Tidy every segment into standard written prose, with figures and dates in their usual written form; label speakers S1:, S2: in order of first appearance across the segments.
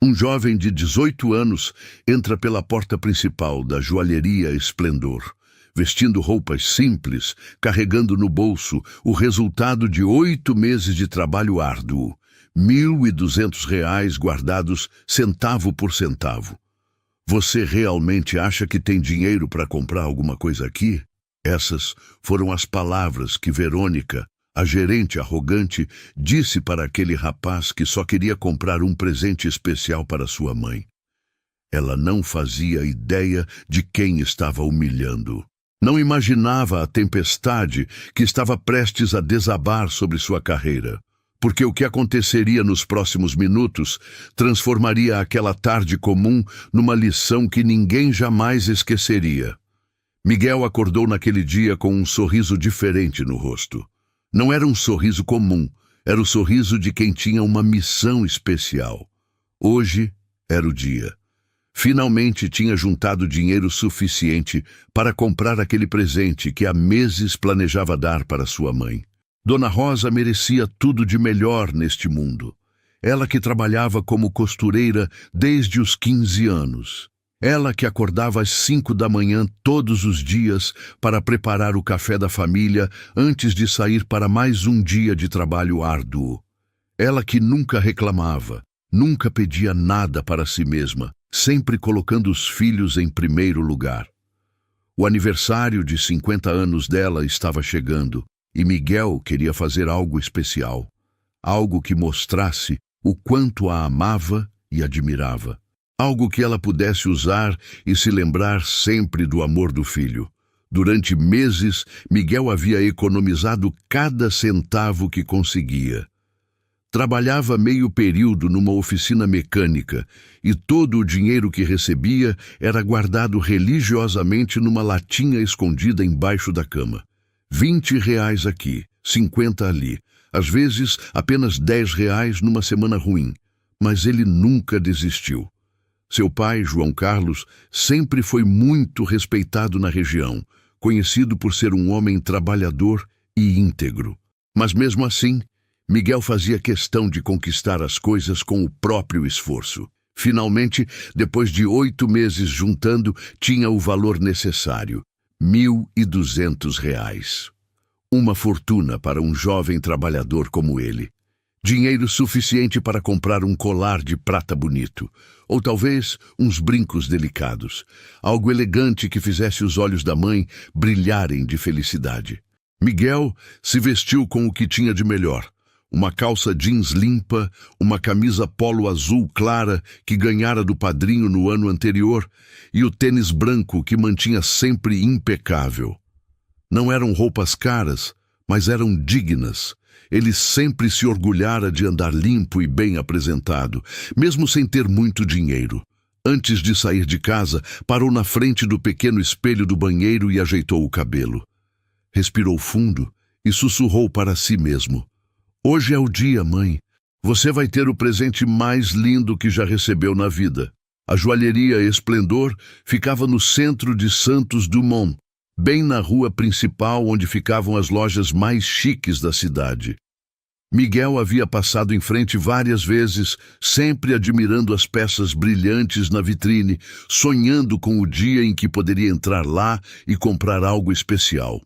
S1: Um jovem de 18 anos entra pela porta principal da joalheria Esplendor, vestindo roupas simples, carregando no bolso o resultado de 8 meses de trabalho árduo, R$ 1.200 guardados centavo por centavo. Você realmente acha que tem dinheiro para comprar alguma coisa aqui? Essas foram as palavras que Verônica, a gerente arrogante, disse para aquele rapaz que só queria comprar um presente especial para sua mãe. Ela não fazia ideia de quem estava humilhando. Não imaginava a tempestade que estava prestes a desabar sobre sua carreira, porque o que aconteceria nos próximos minutos transformaria aquela tarde comum numa lição que ninguém jamais esqueceria. Miguel acordou naquele dia com um sorriso diferente no rosto. Não era um sorriso comum, era o sorriso de quem tinha uma missão especial. Hoje era o dia. Finalmente tinha juntado dinheiro suficiente para comprar aquele presente que há meses planejava dar para sua mãe. Dona Rosa merecia tudo de melhor neste mundo. Ela que trabalhava como costureira desde os 15 anos. Ela que acordava às 5 da manhã todos os dias para preparar o café da família antes de sair para mais um dia de trabalho árduo. Ela que nunca reclamava, nunca pedia nada para si mesma, sempre colocando os filhos em primeiro lugar. O aniversário de 50 anos dela estava chegando e Miguel queria fazer algo especial, algo que mostrasse o quanto a amava e admirava. Algo que ela pudesse usar e se lembrar sempre do amor do filho. Durante meses, Miguel havia economizado cada centavo que conseguia. Trabalhava meio período numa oficina mecânica e todo o dinheiro que recebia era guardado religiosamente numa latinha escondida embaixo da cama. R$ 20 aqui, 50 ali, às vezes apenas R$ 10 numa semana ruim, mas ele nunca desistiu. Seu pai, João Carlos, sempre foi muito respeitado na região, conhecido por ser um homem trabalhador e íntegro. Mas mesmo assim, Miguel fazia questão de conquistar as coisas com o próprio esforço. Finalmente, depois de 8 meses juntando, tinha o valor necessário, R$ 1.200. Uma fortuna para um jovem trabalhador como ele. Dinheiro suficiente para comprar um colar de prata bonito, ou talvez uns brincos delicados, algo elegante que fizesse os olhos da mãe brilharem de felicidade. Miguel se vestiu com o que tinha de melhor, uma calça jeans limpa, uma camisa polo azul clara que ganhara do padrinho no ano anterior e o tênis branco que mantinha sempre impecável. Não eram roupas caras, mas eram dignas. Ele sempre se orgulhara de andar limpo e bem apresentado, mesmo sem ter muito dinheiro. Antes de sair de casa, parou na frente do pequeno espelho do banheiro e ajeitou o cabelo. Respirou fundo e sussurrou para si mesmo. Hoje é o dia, mãe. Você vai ter o presente mais lindo que já recebeu na vida. A joalheria Esplendor ficava no centro de Santos Dumont, bem na rua principal onde ficavam as lojas mais chiques da cidade. Miguel havia passado em frente várias vezes, sempre admirando as peças brilhantes na vitrine, sonhando com o dia em que poderia entrar lá e comprar algo especial.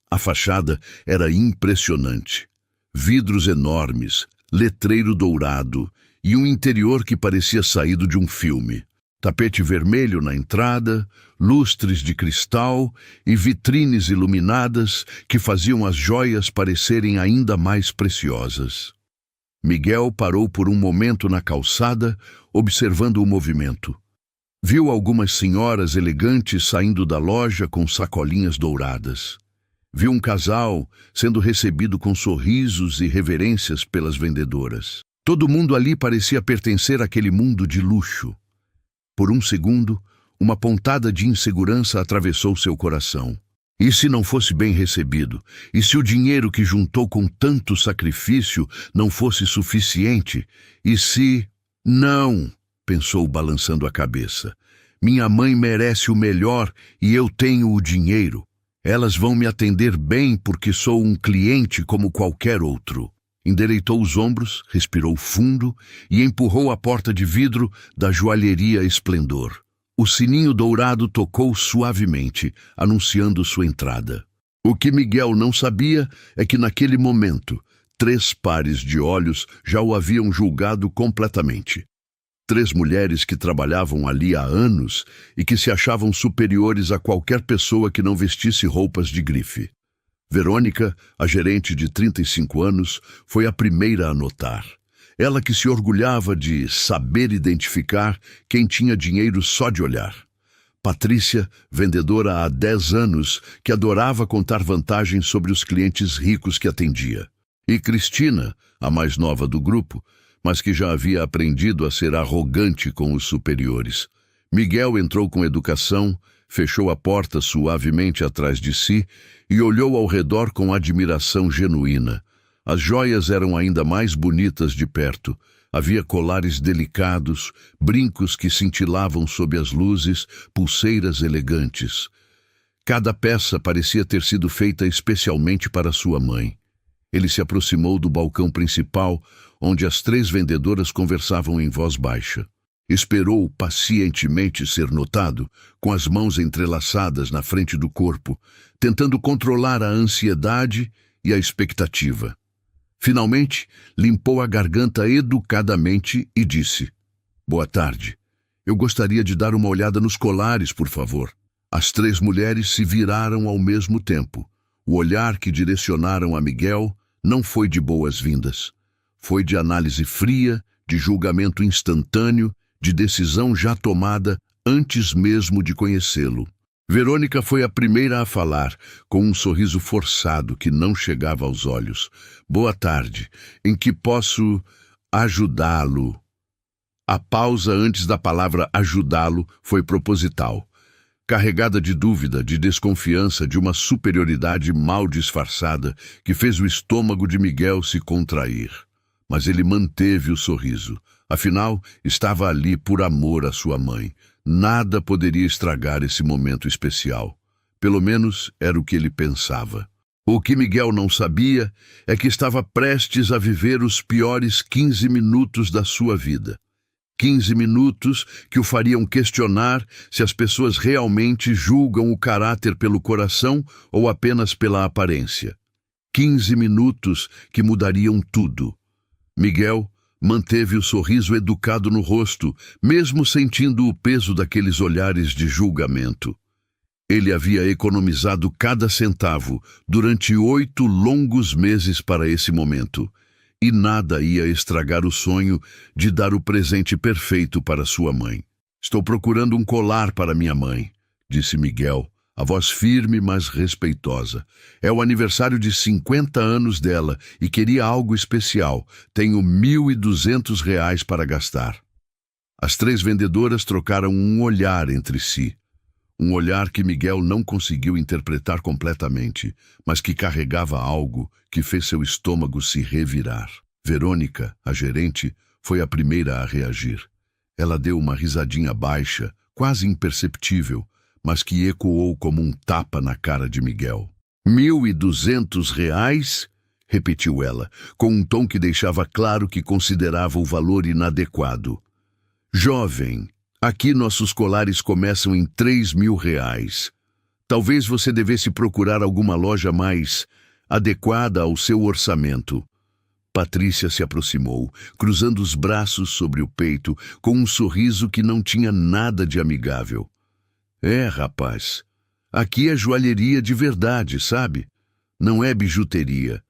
S1: A fachada era impressionante. Vidros enormes, letreiro dourado e um interior que parecia saído de um filme. Tapete vermelho na entrada, lustres de cristal e vitrines iluminadas que faziam as joias parecerem ainda mais preciosas. Miguel parou por um momento na calçada, observando o movimento. Viu algumas senhoras elegantes saindo da loja com sacolinhas douradas. Viu um casal sendo recebido com sorrisos e reverências pelas vendedoras. Todo mundo ali parecia pertencer àquele mundo de luxo. Por um segundo, uma pontada de insegurança atravessou seu coração. E se não fosse bem recebido? E se o dinheiro que juntou com tanto sacrifício não fosse suficiente? E se... Não, pensou balançando a cabeça. Minha mãe merece o melhor e eu tenho o dinheiro. Elas vão me atender bem porque sou um cliente como qualquer outro. Endireitou os ombros, respirou fundo e empurrou a porta de vidro da joalheria Esplendor. O sininho dourado tocou suavemente, anunciando sua entrada. O que Miguel não sabia é que naquele momento, 3 pares de olhos já o haviam julgado completamente. 3 mulheres que trabalhavam ali há anos e que se achavam superiores a qualquer pessoa que não vestisse roupas de grife. Verônica, a gerente de 35 anos, foi a primeira a notar. Ela que se orgulhava de saber identificar quem tinha dinheiro só de olhar. Patrícia, vendedora há 10 anos, que adorava contar vantagens sobre os clientes ricos que atendia. E Cristina, a mais nova do grupo, mas que já havia aprendido a ser arrogante com os superiores. Miguel entrou com educação, fechou a porta suavemente atrás de si e olhou ao redor com admiração genuína. As joias eram ainda mais bonitas de perto. Havia colares delicados, brincos que cintilavam sob as luzes, pulseiras elegantes. Cada peça parecia ter sido feita especialmente para sua mãe. Ele se aproximou do balcão principal, onde as 3 vendedoras conversavam em voz baixa. Esperou pacientemente ser notado, com as mãos entrelaçadas na frente do corpo, tentando controlar a ansiedade e a expectativa. Finalmente, limpou a garganta educadamente e disse: "Boa tarde. Eu gostaria de dar uma olhada nos colares, por favor." As 3 mulheres se viraram ao mesmo tempo. O olhar que direcionaram a Miguel não foi de boas-vindas. Foi de análise fria, de julgamento instantâneo, de decisão já tomada antes mesmo de conhecê-lo. Verônica foi a primeira a falar, com um sorriso forçado que não chegava aos olhos. "Boa tarde. Em que posso ajudá-lo?" A pausa antes da palavra ajudá-lo foi proposital, carregada de dúvida, de desconfiança, de uma superioridade mal disfarçada que fez o estômago de Miguel se contrair. Mas ele manteve o sorriso. Afinal, estava ali por amor à sua mãe. Nada poderia estragar esse momento especial. Pelo menos era o que ele pensava. O que Miguel não sabia é que estava prestes a viver os piores 15 minutos da sua vida. 15 minutos que o fariam questionar se as pessoas realmente julgam o caráter pelo coração ou apenas pela aparência. 15 minutos que mudariam tudo. Miguel manteve o sorriso educado no rosto, mesmo sentindo o peso daqueles olhares de julgamento. Ele havia economizado cada centavo durante 8 longos meses para esse momento, e nada ia estragar o sonho de dar o presente perfeito para sua mãe. "Estou procurando um colar para minha mãe", disse Miguel, a voz firme, mas respeitosa. "É o aniversário de 50 anos dela e queria algo especial. Tenho R$ 1.200 para gastar." As 3 vendedoras trocaram um olhar entre si. Um olhar que Miguel não conseguiu interpretar completamente, mas que carregava algo que fez seu estômago se revirar. Verônica, a gerente, foi a primeira a reagir. Ela deu uma risadinha baixa, quase imperceptível, mas que ecoou como um tapa na cara de Miguel. R$ 1.200? Repetiu ela, com um tom que deixava claro que considerava o valor inadequado. "Jovem, aqui nossos colares começam em R$ 3.000. Talvez você devesse procurar alguma loja mais adequada ao seu orçamento." Patrícia se aproximou, cruzando os braços sobre o peito, com um sorriso que não tinha nada de amigável. "É, rapaz, aqui é joalheria de verdade, sabe? Não é bijuteria.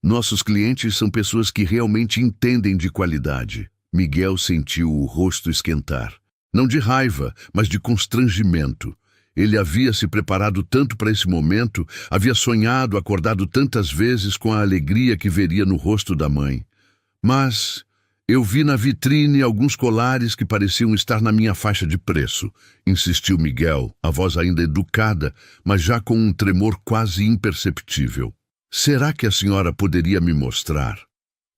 S1: Nossos clientes são pessoas que realmente entendem de qualidade." Miguel sentiu o rosto esquentar. Não de raiva, mas de constrangimento. Ele havia se preparado tanto para esse momento, havia sonhado, acordado tantas vezes com a alegria que veria no rosto da mãe. "Mas eu vi na vitrine alguns colares que pareciam estar na minha faixa de preço", insistiu Miguel, a voz ainda educada, mas já com um tremor quase imperceptível. "Será que a senhora poderia me mostrar?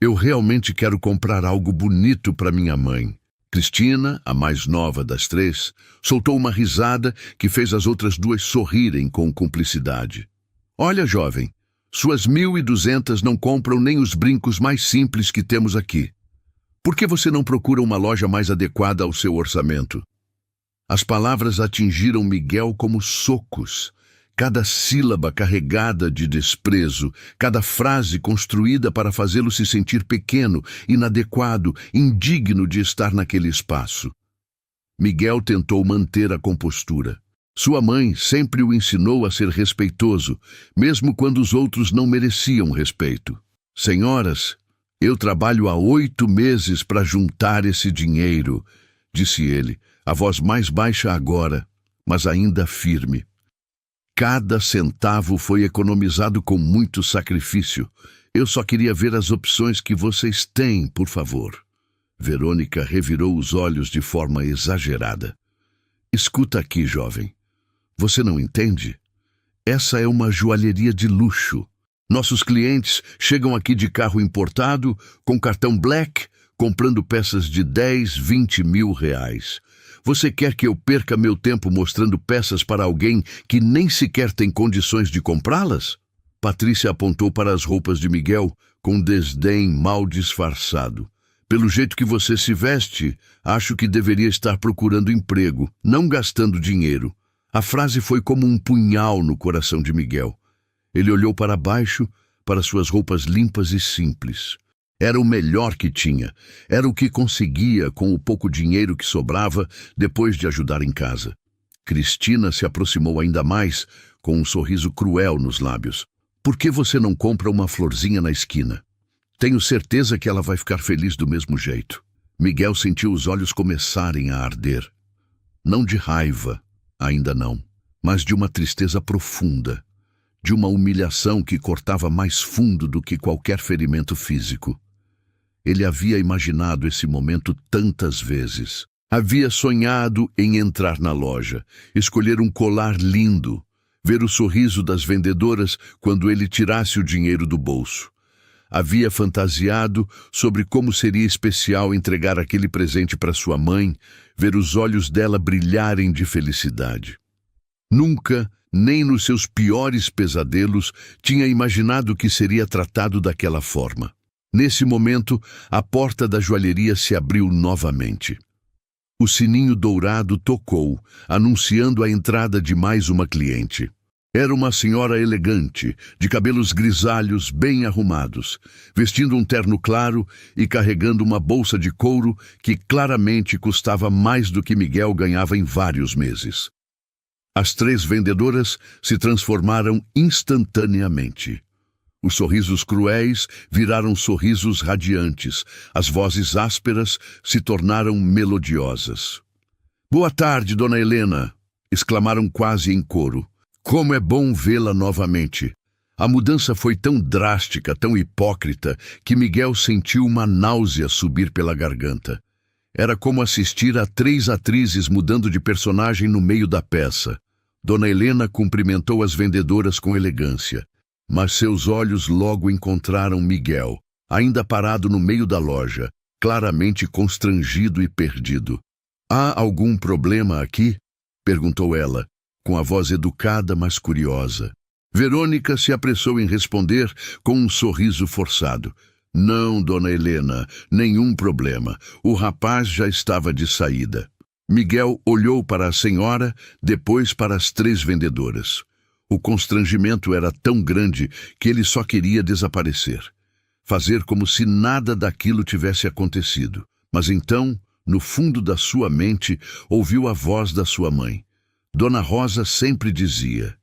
S1: Eu realmente quero comprar algo bonito para minha mãe." Cristina, a mais nova das 3, soltou uma risada que fez as outras 2 sorrirem com cumplicidade. "Olha, jovem, Suas 1.200 não compram nem os brincos mais simples que temos aqui. Por que você não procura uma loja mais adequada ao seu orçamento? As palavras atingiram Miguel como socos. Cada sílaba carregada de desprezo, cada frase construída para fazê-lo se sentir pequeno, inadequado, indigno de estar naquele espaço. Miguel tentou manter a compostura. Sua mãe sempre o ensinou a ser respeitoso, mesmo quando os outros não mereciam respeito. Senhoras, eu trabalho há 8 meses para juntar esse dinheiro, disse ele, a voz mais baixa agora, mas ainda firme. Cada centavo foi economizado com muito sacrifício. Eu só queria ver as opções que vocês têm, por favor. Verônica revirou os olhos de forma exagerada. Escuta aqui, jovem. Você não entende? Essa é uma joalheria de luxo. Nossos clientes chegam aqui de carro importado, com cartão Black, comprando peças de 10, 20 mil reais. Você quer que eu perca meu tempo mostrando peças para alguém que nem sequer tem condições de comprá-las? Patrícia apontou para as roupas de Miguel com desdém mal disfarçado. Pelo jeito que você se veste, acho que deveria estar procurando emprego, não gastando dinheiro. A frase foi como um punhal no coração de Miguel. Ele olhou para baixo, para suas roupas limpas e simples. Era o melhor que tinha. Era o que conseguia com o pouco dinheiro que sobrava depois de ajudar em casa. Cristina se aproximou ainda mais, com um sorriso cruel nos lábios. Por que você não compra uma florzinha na esquina? Tenho certeza que ela vai ficar feliz do mesmo jeito. Miguel sentiu os olhos começarem a arder. Não de raiva, ainda não, mas de uma tristeza profunda, de uma humilhação que cortava mais fundo do que qualquer ferimento físico. Ele havia imaginado esse momento tantas vezes. Havia sonhado em entrar na loja, escolher um colar lindo, ver o sorriso das vendedoras quando ele tirasse o dinheiro do bolso. Havia fantasiado sobre como seria especial entregar aquele presente para sua mãe, ver os olhos dela brilharem de felicidade. Nunca, nem nos seus piores pesadelos, tinha imaginado que seria tratado daquela forma. Nesse momento, a porta da joalheria se abriu novamente. O sininho dourado tocou, anunciando a entrada de mais uma cliente. Era uma senhora elegante, de cabelos grisalhos bem arrumados, vestindo um terno claro e carregando uma bolsa de couro que claramente custava mais do que Miguel ganhava em vários meses. As 3 vendedoras se transformaram instantaneamente. Os sorrisos cruéis viraram sorrisos radiantes, as vozes ásperas se tornaram melodiosas. "Boa tarde, dona Helena!" exclamaram quase em coro. Como é bom vê-la novamente. A mudança foi tão drástica, tão hipócrita, que Miguel sentiu uma náusea subir pela garganta. Era como assistir a 3 atrizes mudando de personagem no meio da peça. Dona Helena cumprimentou as vendedoras com elegância, mas seus olhos logo encontraram Miguel, ainda parado no meio da loja, claramente constrangido e perdido. "Há algum problema aqui?" perguntou ela, com a voz educada, mas curiosa. Verônica se apressou em responder com um sorriso forçado. "Não, dona Helena, nenhum problema. O rapaz já estava de saída." Miguel olhou para a senhora, depois para as 3 vendedoras. O constrangimento era tão grande que ele só queria desaparecer. Fazer como se nada daquilo tivesse acontecido. Mas então, no fundo da sua mente, ouviu a voz da sua mãe. Dona Rosa sempre dizia: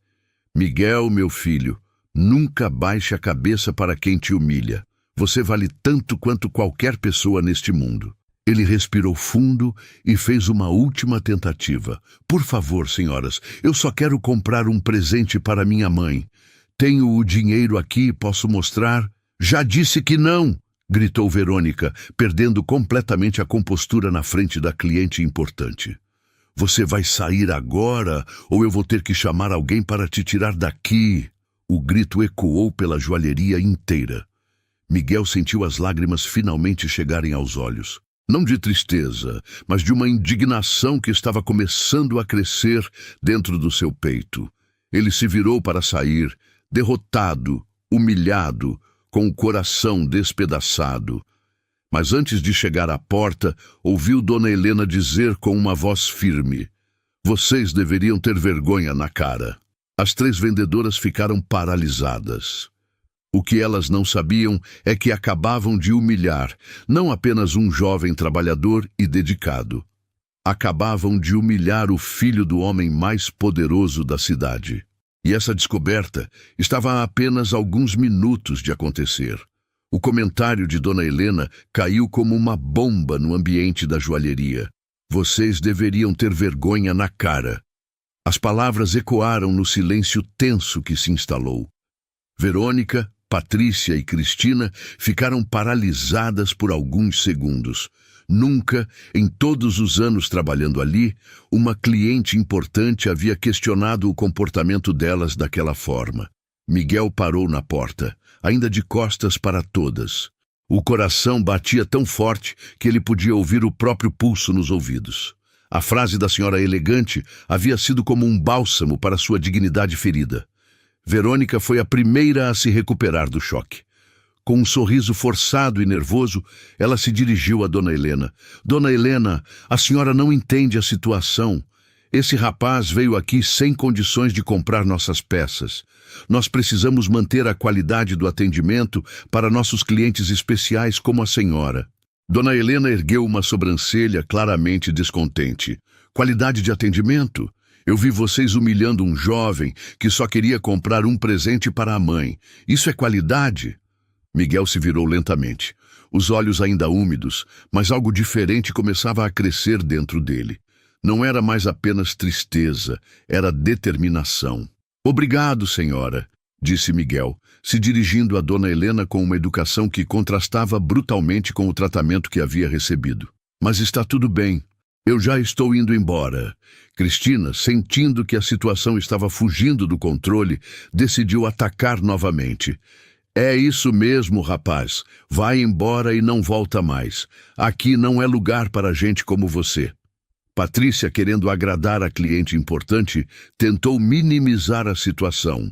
S1: "Miguel, meu filho, nunca baixe a cabeça para quem te humilha. Você vale tanto quanto qualquer pessoa neste mundo." Ele respirou fundo e fez uma última tentativa. "Por favor, senhoras, eu só quero comprar um presente para minha mãe. Tenho o dinheiro aqui, posso mostrar?" "Já disse que não!" gritou Verônica, perdendo completamente a compostura na frente da cliente importante. "Você vai sair agora ou eu vou ter que chamar alguém para te tirar daqui?" O grito ecoou pela joalheria inteira. Miguel sentiu as lágrimas finalmente chegarem aos olhos. Não de tristeza, mas de uma indignação que estava começando a crescer dentro do seu peito. Ele se virou para sair, derrotado, humilhado, com o coração despedaçado. Mas antes de chegar à porta, ouviu Dona Helena dizer com uma voz firme: "Vocês deveriam ter vergonha na cara." As 3 vendedoras ficaram paralisadas. O que elas não sabiam é que acabavam de humilhar não apenas um jovem trabalhador e dedicado. Acabavam de humilhar o filho do homem mais poderoso da cidade. E essa descoberta estava a apenas alguns minutos de acontecer. O comentário de Dona Helena caiu como uma bomba no ambiente da joalheria. "Vocês deveriam ter vergonha na cara." As palavras ecoaram no silêncio tenso que se instalou. Verônica, Patrícia e Cristina ficaram paralisadas por alguns segundos. Nunca, em todos os anos trabalhando ali, uma cliente importante havia questionado o comportamento delas daquela forma. Miguel parou na porta, ainda de costas para todas. O coração batia tão forte que ele podia ouvir o próprio pulso nos ouvidos. A frase da senhora elegante havia sido como um bálsamo para sua dignidade ferida. Verônica foi a primeira a se recuperar do choque. Com um sorriso forçado e nervoso, ela se dirigiu a Dona Helena. "Dona Helena, a senhora não entende a situação. Esse rapaz veio aqui sem condições de comprar nossas peças. Nós precisamos manter a qualidade do atendimento para nossos clientes especiais como a senhora." Dona Helena ergueu uma sobrancelha claramente descontente. "Qualidade de atendimento? Eu vi vocês humilhando um jovem que só queria comprar um presente para a mãe. Isso é qualidade?" Miguel se virou lentamente, os olhos ainda úmidos, mas algo diferente começava a crescer dentro dele. Não era mais apenas tristeza, era determinação. "Obrigado, senhora", disse Miguel, se dirigindo a Dona Helena com uma educação que contrastava brutalmente com o tratamento que havia recebido. "Mas está tudo bem. Eu já estou indo embora." Cristina, sentindo que a situação estava fugindo do controle, decidiu atacar novamente. "É isso mesmo, rapaz. Vai embora e não volta mais. Aqui não é lugar para gente como você." Patrícia, querendo agradar a cliente importante, tentou minimizar a situação.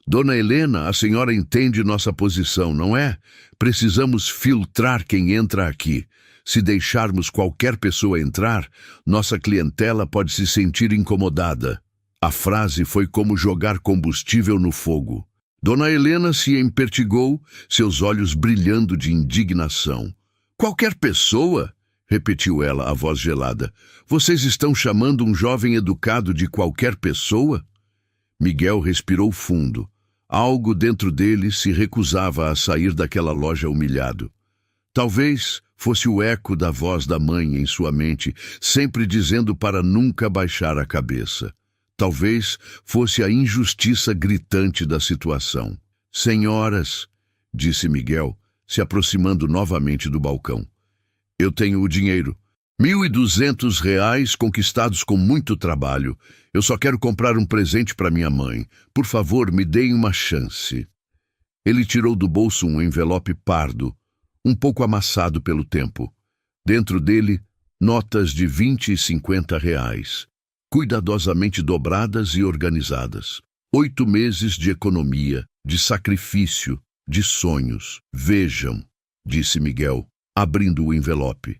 S1: "Dona Helena, a senhora entende nossa posição, não é? Precisamos filtrar quem entra aqui. Se deixarmos qualquer pessoa entrar, nossa clientela pode se sentir incomodada." A frase foi como jogar combustível no fogo. Dona Helena se empertigou, seus olhos brilhando de indignação. "Qualquer pessoa?" repetiu ela, a voz gelada. "Vocês estão chamando um jovem educado de qualquer pessoa?" Miguel respirou fundo. Algo dentro dele se recusava a sair daquela loja humilhado. Talvez fosse o eco da voz da mãe em sua mente, sempre dizendo para nunca baixar a cabeça. Talvez fosse a injustiça gritante da situação. "Senhoras", disse Miguel, se aproximando novamente do balcão. "Eu tenho o dinheiro. R$ 1.200 conquistados com muito trabalho. Eu só quero comprar um presente para minha mãe. Por favor, me deem uma chance." Ele tirou do bolso um envelope pardo, um pouco amassado pelo tempo. Dentro dele, notas de R$ 20 e R$ 50, cuidadosamente dobradas e organizadas. 8 meses de economia, de sacrifício, de sonhos. "Vejam", disse Miguel, abrindo o envelope.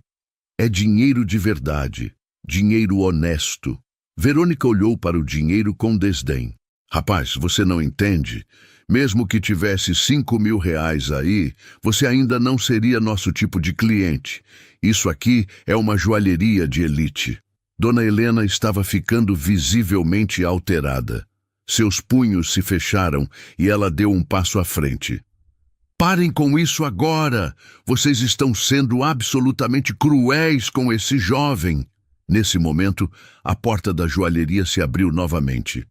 S1: "É dinheiro de verdade, dinheiro honesto." Verônica olhou para o dinheiro com desdém. "Rapaz, você não entende? Mesmo que tivesse R$ 5.000 aí, você ainda não seria nosso tipo de cliente. Isso aqui é uma joalheria de elite." Dona Helena estava ficando visivelmente alterada. Seus punhos se fecharam e ela deu um passo à frente. "Parem com isso agora! Vocês estão sendo absolutamente cruéis com esse jovem." Nesse momento, a porta da joalheria se abriu novamente.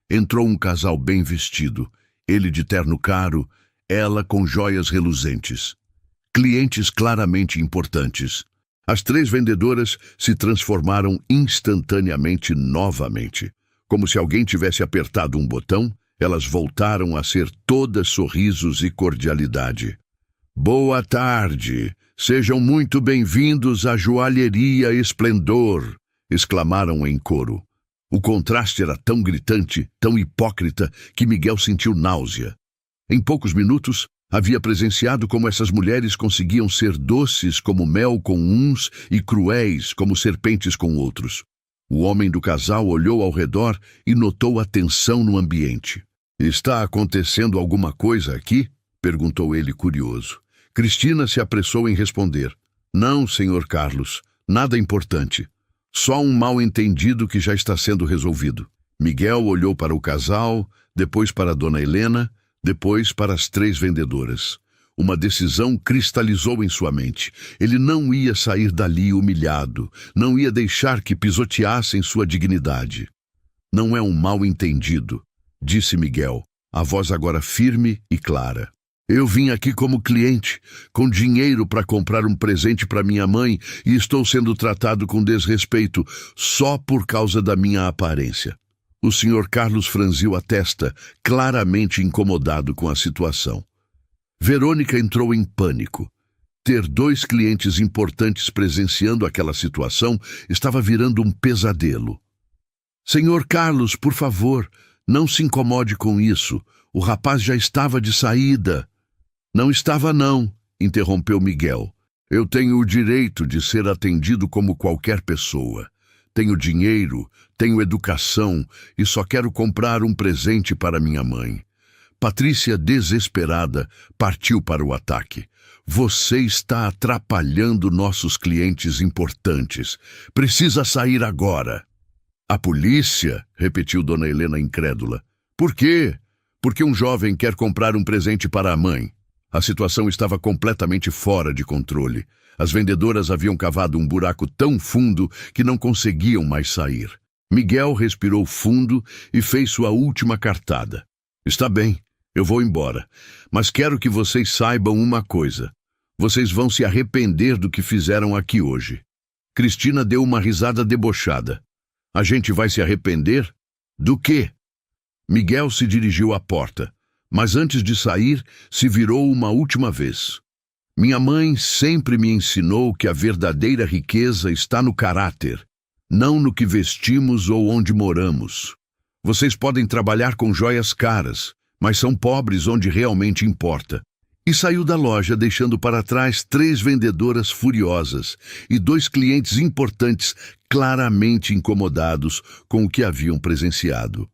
S1: Entrou um casal bem vestido, ele de terno caro, ela com joias reluzentes. Clientes claramente importantes. As 3 vendedoras se transformaram instantaneamente novamente. Como se alguém tivesse apertado um botão, elas voltaram a ser todas sorrisos e cordialidade. "Boa tarde! Sejam muito bem-vindos à Joalheria Esplendor!" exclamaram em coro. O contraste era tão gritante, tão hipócrita, que Miguel sentiu náusea. Em poucos minutos, havia presenciado como essas mulheres conseguiam ser doces como mel com uns e cruéis como serpentes com outros. O homem do casal olhou ao redor e notou a tensão no ambiente. "Está acontecendo alguma coisa aqui?" perguntou ele curioso. Cristina se apressou em responder. "Não, Sr. Carlos, nada importante. Só um mal-entendido que já está sendo resolvido." Miguel olhou para o casal, depois para Dona Helena, depois para as 3 vendedoras. Uma decisão cristalizou em sua mente. Ele não ia sair dali humilhado, não ia deixar que pisoteassem sua dignidade. "Não é um mal-entendido", disse Miguel, a voz agora firme e clara. "Eu vim aqui como cliente, com dinheiro para comprar um presente para minha mãe e estou sendo tratado com desrespeito só por causa da minha aparência." O Sr. Carlos franziu a testa, claramente incomodado com a situação. Verônica entrou em pânico. Ter 2 clientes importantes presenciando aquela situação estava virando um pesadelo. "Sr. Carlos, por favor, não se incomode com isso. O rapaz já estava de saída." "Não estava não", interrompeu Miguel. "Eu tenho o direito de ser atendido como qualquer pessoa. Tenho dinheiro, tenho educação e só quero comprar um presente para minha mãe." Patrícia, desesperada, partiu para o ataque. "Você está atrapalhando nossos clientes importantes. Precisa sair agora." "A polícia?" repetiu Dona Helena incrédula. "Por quê?" "Porque um jovem quer comprar um presente para a mãe." A situação estava completamente fora de controle. As vendedoras haviam cavado um buraco tão fundo que não conseguiam mais sair. Miguel respirou fundo e fez sua última cartada. "Está bem, eu vou embora, mas quero que vocês saibam uma coisa. Vocês vão se arrepender do que fizeram aqui hoje." Cristina deu uma risada debochada. "A gente vai se arrepender? Do quê?" Miguel se dirigiu à porta, mas antes de sair, se virou uma última vez. "Minha mãe sempre me ensinou que a verdadeira riqueza está no caráter, não no que vestimos ou onde moramos. Vocês podem trabalhar com joias caras, mas são pobres onde realmente importa." E saiu da loja deixando para trás 3 vendedoras furiosas e 2 clientes importantes claramente incomodados com o que haviam presenciado.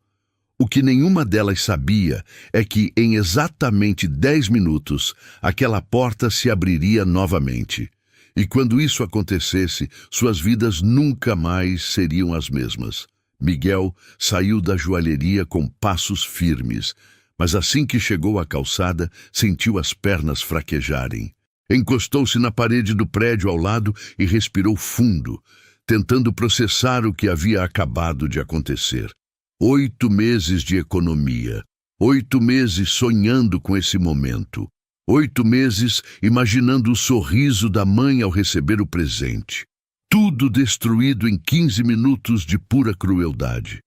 S1: O que nenhuma delas sabia é que, em exatamente 10 minutos, aquela porta se abriria novamente. E quando isso acontecesse, suas vidas nunca mais seriam as mesmas. Miguel saiu da joalheria com passos firmes, mas assim que chegou à calçada, sentiu as pernas fraquejarem. Encostou-se na parede do prédio ao lado e respirou fundo, tentando processar o que havia acabado de acontecer. 8 meses de economia, 8 meses sonhando com esse momento, 8 meses imaginando o sorriso da mãe ao receber o presente. Tudo destruído em 15 minutos de pura crueldade.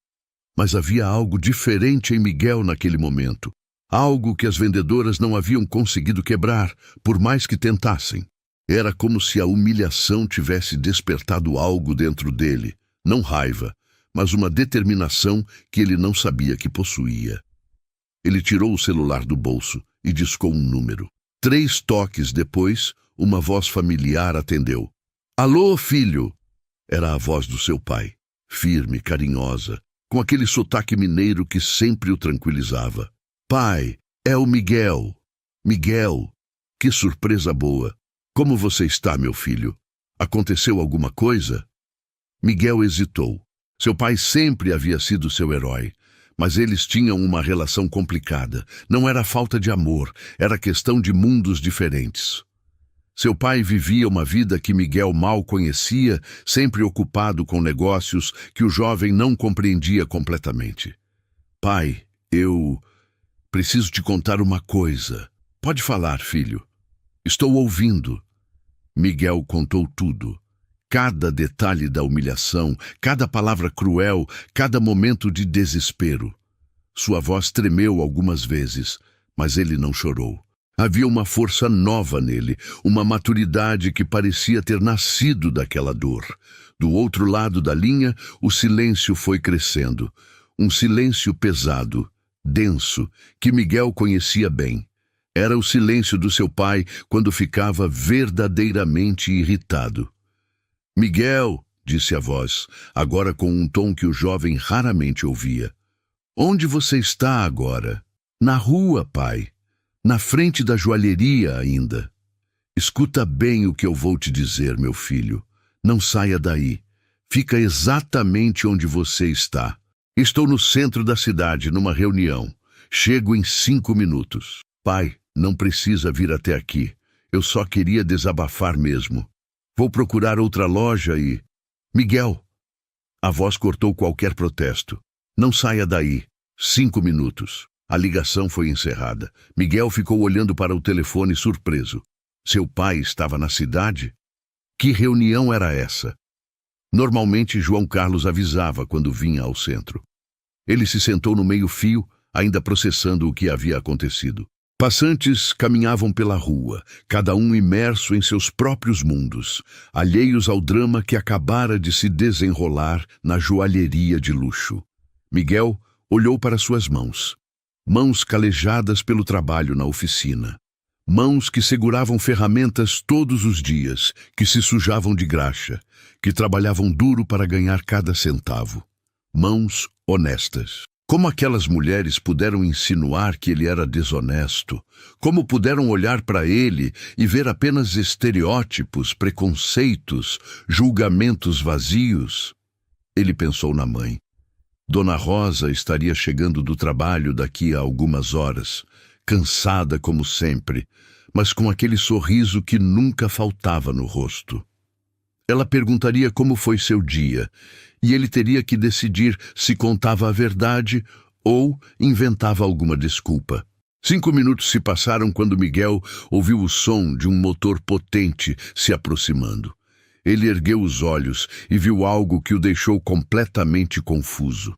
S1: Mas havia algo diferente em Miguel naquele momento, algo que as vendedoras não haviam conseguido quebrar, por mais que tentassem. Era como se a humilhação tivesse despertado algo dentro dele, não raiva, mas uma determinação que ele não sabia que possuía. Ele tirou o celular do bolso e discou um número. 3 toques depois, uma voz familiar atendeu. "Alô, filho!" Era a voz do seu pai, firme, carinhosa, com aquele sotaque mineiro que sempre o tranquilizava. "Pai, é o Miguel." "Miguel, que surpresa boa. Como você está, meu filho? Aconteceu alguma coisa?" Miguel hesitou. Seu pai sempre havia sido seu herói, mas eles tinham uma relação complicada. Não era falta de amor, era questão de mundos diferentes. Seu pai vivia uma vida que Miguel mal conhecia, sempre ocupado com negócios que o jovem não compreendia completamente. "Pai, eu preciso te contar uma coisa." "Pode falar, filho." "Estou ouvindo." Miguel contou tudo. Cada detalhe da humilhação, cada palavra cruel, cada momento de desespero. Sua voz tremeu algumas vezes, mas ele não chorou. Havia uma força nova nele, uma maturidade que parecia ter nascido daquela dor. Do outro lado da linha, o silêncio foi crescendo. Um silêncio pesado, denso, que Miguel conhecia bem. Era o silêncio do seu pai quando ficava verdadeiramente irritado. Miguel, disse a voz, agora com um tom que o jovem raramente ouvia. Onde você está agora? Na rua, pai. Na frente da joalheria ainda. Escuta bem o que eu vou te dizer, meu filho. Não saia daí. Fica exatamente onde você está. Estou no centro da cidade, numa reunião. Chego em 5 minutos. Pai, não precisa vir até aqui. Eu só queria desabafar mesmo. Vou procurar outra loja e... Miguel! A voz cortou qualquer protesto. Não saia daí. 5 minutos. A ligação foi encerrada. Miguel ficou olhando para o telefone surpreso. Seu pai estava na cidade? Que reunião era essa? Normalmente João Carlos avisava quando vinha ao centro. Ele se sentou no meio-fio, ainda processando o que havia acontecido. Passantes caminhavam pela rua, cada um imerso em seus próprios mundos, alheios ao drama que acabara de se desenrolar na joalheria de luxo. Miguel olhou para suas mãos. Mãos calejadas pelo trabalho na oficina. Mãos que seguravam ferramentas todos os dias, que se sujavam de graxa, que trabalhavam duro para ganhar cada centavo. Mãos honestas. Como aquelas mulheres puderam insinuar que ele era desonesto? Como puderam olhar para ele e ver apenas estereótipos, preconceitos, julgamentos vazios? Ele pensou na mãe. Dona Rosa estaria chegando do trabalho daqui a algumas horas, cansada como sempre, mas com aquele sorriso que nunca faltava no rosto. Ela perguntaria como foi seu dia, e ele teria que decidir se contava a verdade ou inventava alguma desculpa. 5 minutos se passaram quando Miguel ouviu o som de um motor potente se aproximando. Ele ergueu os olhos e viu algo que o deixou completamente confuso.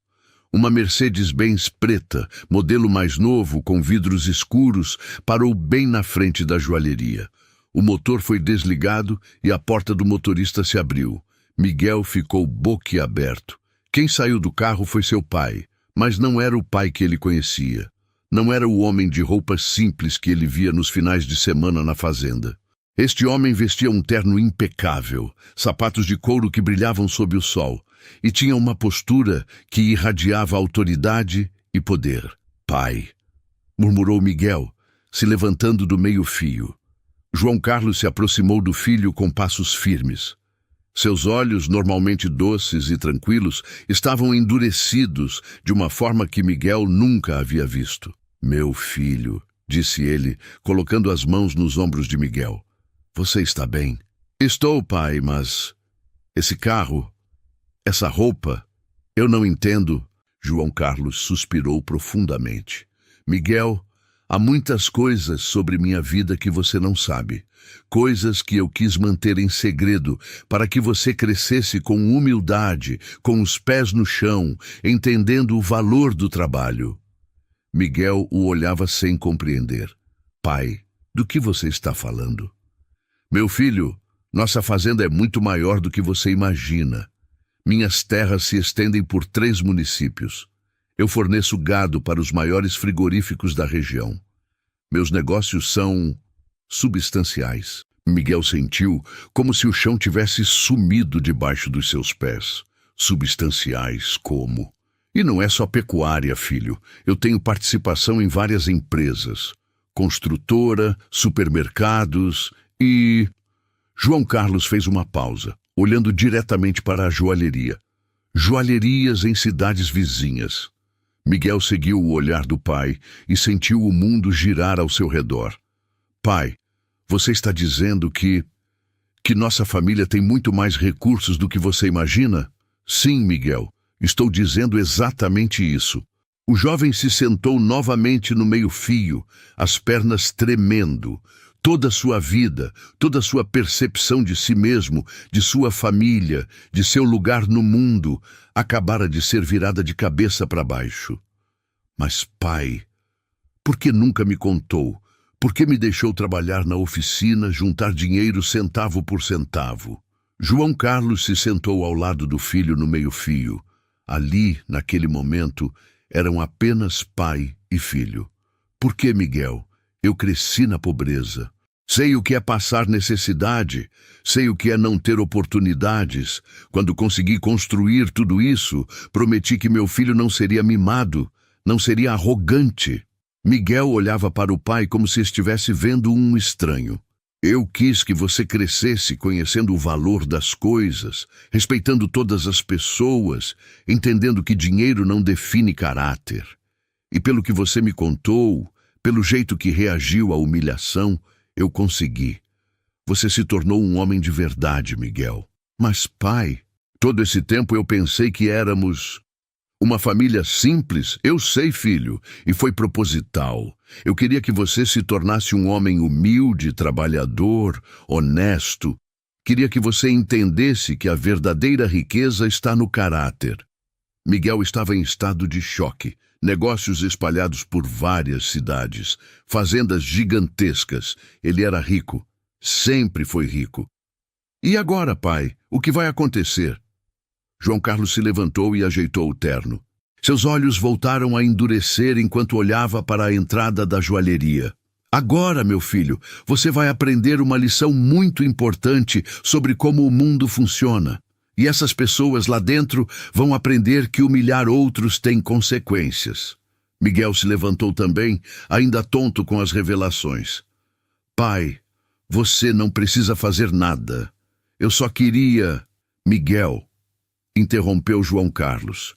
S1: Uma Mercedes-Benz preta, modelo mais novo, com vidros escuros, parou bem na frente da joalheria. O motor foi desligado e a porta do motorista se abriu. Miguel ficou boquiaberto. Quem saiu do carro foi seu pai, mas não era o pai que ele conhecia. Não era o homem de roupas simples que ele via nos finais de semana na fazenda. Este homem vestia um terno impecável, sapatos de couro que brilhavam sob o sol, e tinha uma postura que irradiava autoridade e poder. Pai, murmurou Miguel, se levantando do meio-fio. João Carlos se aproximou do filho com passos firmes. Seus olhos, normalmente doces e tranquilos, estavam endurecidos de uma forma que Miguel nunca havia visto. Meu filho, disse ele, colocando as mãos nos ombros de Miguel. Você está bem? Estou, pai, mas... esse carro... essa roupa... eu não entendo. João Carlos suspirou profundamente. Miguel, há muitas coisas sobre minha vida que você não sabe. Coisas que eu quis manter em segredo para que você crescesse com humildade, com os pés no chão, entendendo o valor do trabalho. Miguel o olhava sem compreender. Pai, do que você está falando? Meu filho, nossa fazenda é muito maior do que você imagina. Minhas terras se estendem por 3 municípios. Eu forneço gado para os maiores frigoríficos da região. Meus negócios são substanciais. Miguel sentiu como se o chão tivesse sumido debaixo dos seus pés. Substanciais como? E não é só pecuária, filho. Eu tenho participação em várias empresas. Construtora, supermercados e... João Carlos fez uma pausa, olhando diretamente para a joalheria. Joalherias em cidades vizinhas. Miguel seguiu o olhar do pai e sentiu o mundo girar ao seu redor. Pai, você está dizendo que nossa família tem muito mais recursos do que você imagina? Sim, Miguel, estou dizendo exatamente isso. O jovem se sentou novamente no meio-fio, as pernas tremendo. Toda a sua vida, toda a sua percepção de si mesmo, de sua família, de seu lugar no mundo, acabara de ser virada de cabeça para baixo. Mas, pai, por que nunca me contou? Por que me deixou trabalhar na oficina, juntar dinheiro centavo por centavo? João Carlos se sentou ao lado do filho no meio-fio. Ali, naquele momento, eram apenas pai e filho. Por que, Miguel? Eu cresci na pobreza. Sei o que é passar necessidade, sei o que é não ter oportunidades. Quando consegui construir tudo isso, prometi que meu filho não seria mimado, não seria arrogante. Miguel olhava para o pai como se estivesse vendo um estranho. Eu quis que você crescesse conhecendo o valor das coisas, respeitando todas as pessoas, entendendo que dinheiro não define caráter. E pelo que você me contou, pelo jeito que reagiu à humilhação, eu consegui. Você se tornou um homem de verdade, Miguel. Mas, pai, todo esse tempo eu pensei que éramos uma família simples. Eu sei, filho, e foi proposital. Eu queria que você se tornasse um homem humilde, trabalhador, honesto. Queria que você entendesse que a verdadeira riqueza está no caráter. Miguel estava em estado de choque. Negócios espalhados por várias cidades, fazendas gigantescas. Ele era rico, sempre foi rico. E agora, pai, o que vai acontecer? João Carlos se levantou e ajeitou o terno. Seus olhos voltaram a endurecer enquanto olhava para a entrada da joalheria. Agora, meu filho, você vai aprender uma lição muito importante sobre como o mundo funciona. E essas pessoas lá dentro vão aprender que humilhar outros tem consequências. Miguel se levantou também, ainda tonto com as revelações. Pai, você não precisa fazer nada. Eu só queria... Miguel, interrompeu João Carlos.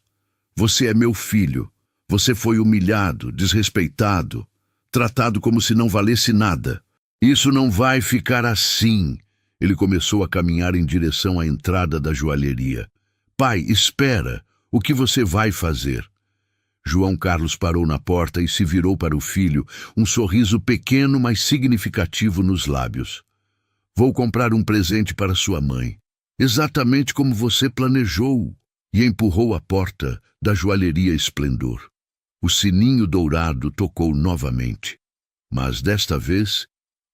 S1: Você é meu filho. Você foi humilhado, desrespeitado, tratado como se não valesse nada. Isso não vai ficar assim. Ele começou a caminhar em direção à entrada da joalheria. Pai, espera! O que você vai fazer? João Carlos parou na porta e se virou para o filho, um sorriso pequeno, mas significativo nos lábios. Vou comprar um presente para sua mãe, exatamente como você planejou, e empurrou a porta da joalheria Esplendor. O sininho dourado tocou novamente, mas desta vez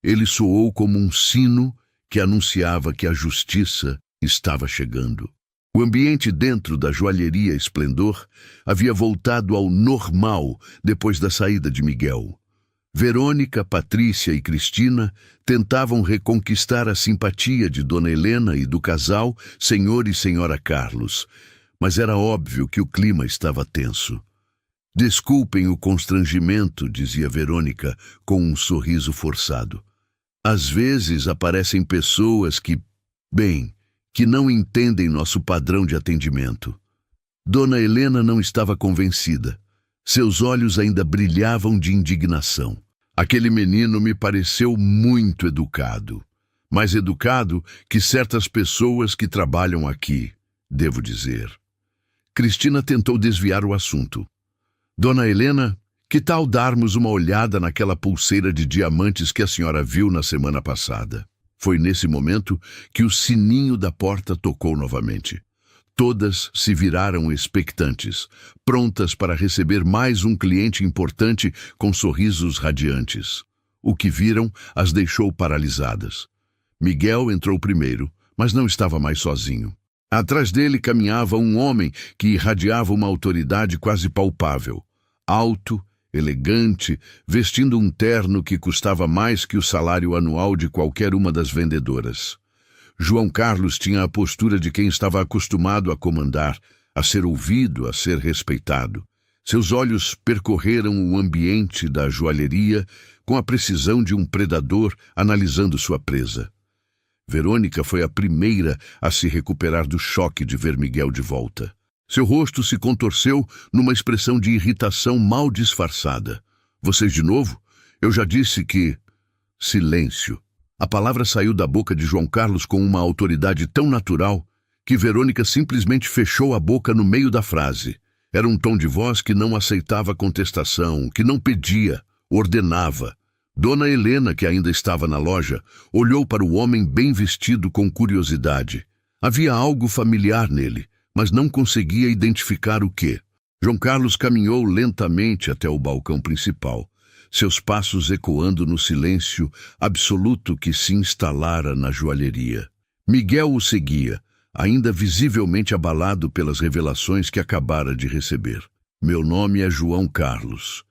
S1: ele soou como um sino que anunciava que a justiça estava chegando. O ambiente dentro da joalheria Esplendor havia voltado ao normal depois da saída de Miguel. Verônica, Patrícia e Cristina tentavam reconquistar a simpatia de Dona Helena e do casal Senhor e Senhora Carlos, mas era óbvio que o clima estava tenso. Desculpem o constrangimento, dizia Verônica com um sorriso forçado. Às vezes aparecem pessoas que não entendem nosso padrão de atendimento. Dona Helena não estava convencida. Seus olhos ainda brilhavam de indignação. Aquele menino me pareceu muito educado. Mais educado que certas pessoas que trabalham aqui, devo dizer. Cristina tentou desviar o assunto. Dona Helena, que tal darmos uma olhada naquela pulseira de diamantes que a senhora viu na semana passada? Foi nesse momento que o sininho da porta tocou novamente. Todas se viraram expectantes, prontas para receber mais um cliente importante com sorrisos radiantes. O que viram as deixou paralisadas. Miguel entrou primeiro, mas não estava mais sozinho. Atrás dele caminhava um homem que irradiava uma autoridade quase palpável. Alto, elegante, vestindo um terno que custava mais que o salário anual de qualquer uma das vendedoras. João Carlos tinha a postura de quem estava acostumado a comandar, a ser ouvido, a ser respeitado. Seus olhos percorreram o ambiente da joalheria com a precisão de um predador analisando sua presa. Verônica foi a primeira a se recuperar do choque de ver Miguel de volta. Seu rosto se contorceu numa expressão de irritação mal disfarçada. Vocês de novo? Eu já disse que... Silêncio. A palavra saiu da boca de João Carlos com uma autoridade tão natural que Verônica simplesmente fechou a boca no meio da frase. Era um tom de voz que não aceitava contestação, que não pedia, ordenava. Dona Helena, que ainda estava na loja, olhou para o homem bem vestido com curiosidade. Havia algo familiar nele, mas não conseguia identificar o quê. João Carlos caminhou lentamente até o balcão principal, seus passos ecoando no silêncio absoluto que se instalara na joalheria. Miguel o seguia, ainda visivelmente abalado pelas revelações que acabara de receber. Meu nome é João Carlos,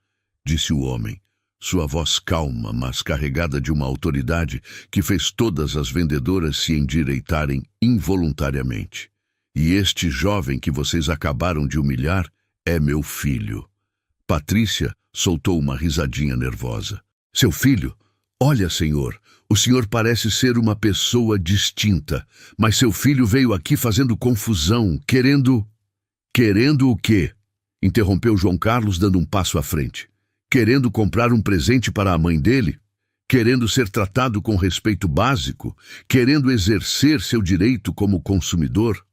S1: disse o homem, sua voz calma, mas carregada de uma autoridade que fez todas as vendedoras se endireitarem involuntariamente. E este jovem que vocês acabaram de humilhar é meu filho. Patrícia soltou uma risadinha nervosa. Seu filho? Olha, senhor, o senhor parece ser uma pessoa distinta, mas seu filho veio aqui fazendo confusão, querendo... Querendo o quê? Interrompeu João Carlos, dando um passo à frente. Querendo comprar um presente para a mãe dele? Querendo ser tratado com respeito básico? Querendo exercer seu direito como consumidor?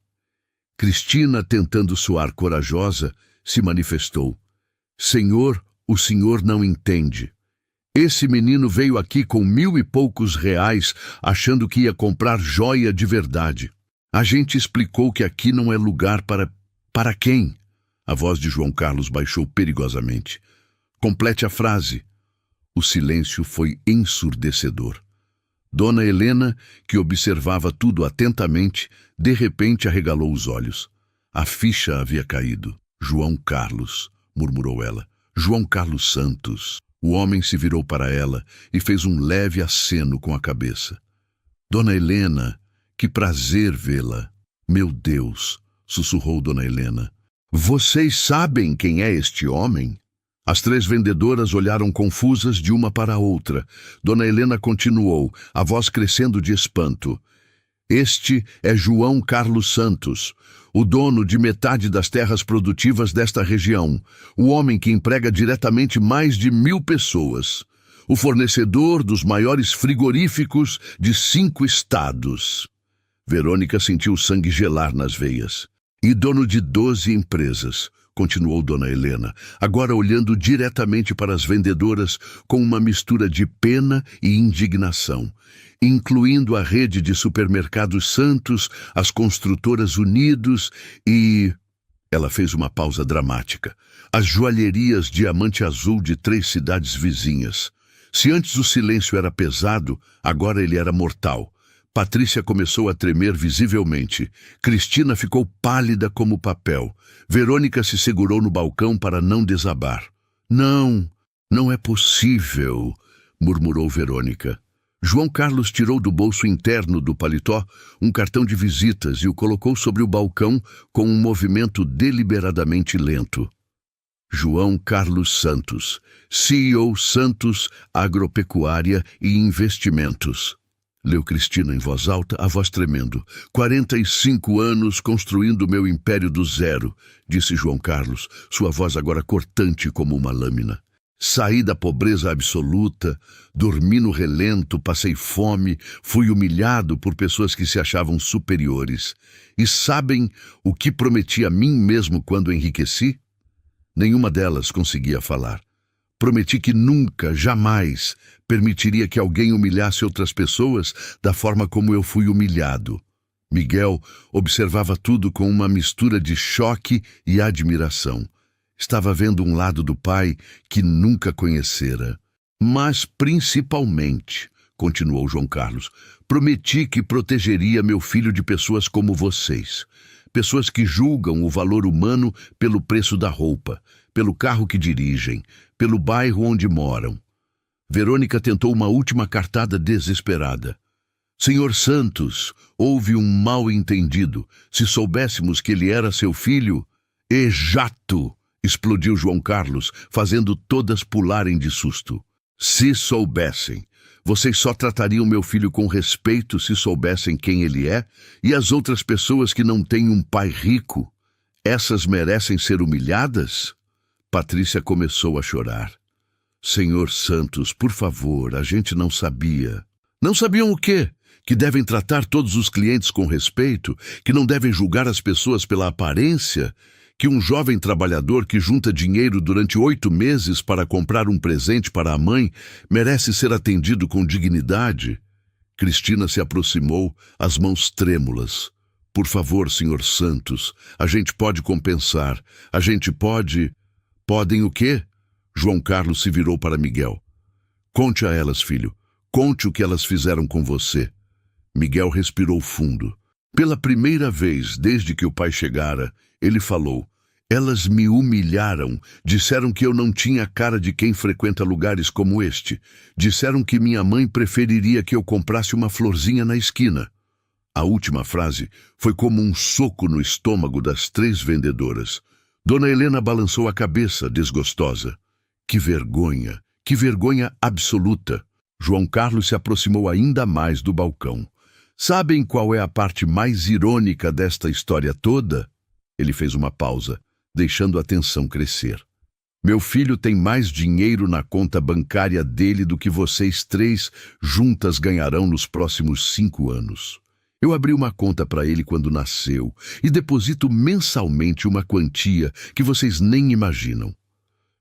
S1: Cristina, tentando soar corajosa, se manifestou. Senhor, o senhor não entende. Esse menino veio aqui com 1.000 e poucos reais, achando que ia comprar joia de verdade. A gente explicou que aqui não é lugar para... Para quem? A voz de João Carlos baixou perigosamente. Complete a frase. O silêncio foi ensurdecedor. Dona Helena, que observava tudo atentamente, de repente arregalou os olhos. A ficha havia caído. João Carlos, murmurou ela. João Carlos Santos. O homem se virou para ela e fez um leve aceno com a cabeça. Dona Helena, que prazer vê-la. Meu Deus, sussurrou Dona Helena. Vocês sabem quem é este homem? As 3 vendedoras olharam confusas de uma para a outra. Dona Helena continuou, a voz crescendo de espanto. Este é João Carlos Santos, o dono de metade das terras produtivas desta região, o homem que emprega diretamente mais de 1.000 pessoas, o fornecedor dos maiores frigoríficos de 5 estados. Verônica sentiu o sangue gelar nas veias. E dono de 12 empresas, continuou Dona Helena, agora olhando diretamente para as vendedoras com uma mistura de pena e indignação, incluindo a rede de supermercados Santos, as construtoras Unidos e... Ela fez uma pausa dramática. As joalherias Diamante Azul de 3 cidades vizinhas. Se antes o silêncio era pesado, agora ele era mortal. Patrícia começou a tremer visivelmente. Cristina ficou pálida como papel. Verônica se segurou no balcão para não desabar. Não, não é possível, murmurou Verônica. João Carlos tirou do bolso interno do paletó um cartão de visitas e o colocou sobre o balcão com um movimento deliberadamente lento. João Carlos Santos, CEO Santos Agropecuária e Investimentos. Leu Cristina em voz alta, a voz tremendo. 45 anos construindo meu império do zero, disse João Carlos, sua voz agora cortante como uma lâmina. Saí da pobreza absoluta, dormi no relento, passei fome, fui humilhado por pessoas que se achavam superiores. E sabem o que prometi a mim mesmo quando enriqueci? Nenhuma delas conseguia falar. Prometi que nunca, jamais, permitiria que alguém humilhasse outras pessoas da forma como eu fui humilhado. Miguel observava tudo com uma mistura de choque e admiração. Estava vendo um lado do pai que nunca conhecera. Mas, principalmente, continuou João Carlos, prometi que protegeria meu filho de pessoas como vocês. Pessoas que julgam o valor humano pelo preço da roupa, pelo carro que dirigem, pelo bairro onde moram. Verônica tentou uma última cartada desesperada. Senhor Santos, houve um mal-entendido. Se soubéssemos que ele era seu filho... Exato! Explodiu João Carlos, fazendo todas pularem de susto. Se soubessem. Vocês só tratariam meu filho com respeito se soubessem quem ele é? E as outras pessoas que não têm um pai rico? Essas merecem ser humilhadas? Patrícia começou a chorar. Senhor Santos, por favor, a gente não sabia. Não sabiam o quê? Que devem tratar todos os clientes com respeito? Que não devem julgar as pessoas pela aparência? Que um jovem trabalhador que junta dinheiro durante 8 meses para comprar um presente para a mãe merece ser atendido com dignidade? Cristina se aproximou, as mãos trêmulas. Por favor, senhor Santos, a gente pode compensar. A gente pode... Podem o quê? João Carlos se virou para Miguel. Conte a elas, filho. Conte o que elas fizeram com você. Miguel respirou fundo. Pela primeira vez desde que o pai chegara, ele falou. Elas me humilharam, disseram que eu não tinha cara de quem frequenta lugares como este. Disseram que minha mãe preferiria que eu comprasse uma florzinha na esquina. A última frase foi como um soco no estômago das 3 vendedoras. Dona Helena balançou a cabeça, desgostosa. Que vergonha absoluta. João Carlos se aproximou ainda mais do balcão. Sabem qual é a parte mais irônica desta história toda? Ele fez uma pausa, deixando a tensão crescer. Meu filho tem mais dinheiro na conta bancária dele do que vocês 3 juntas ganharão nos próximos 5 anos. Eu abri uma conta para ele quando nasceu e deposito mensalmente uma quantia que vocês nem imaginam.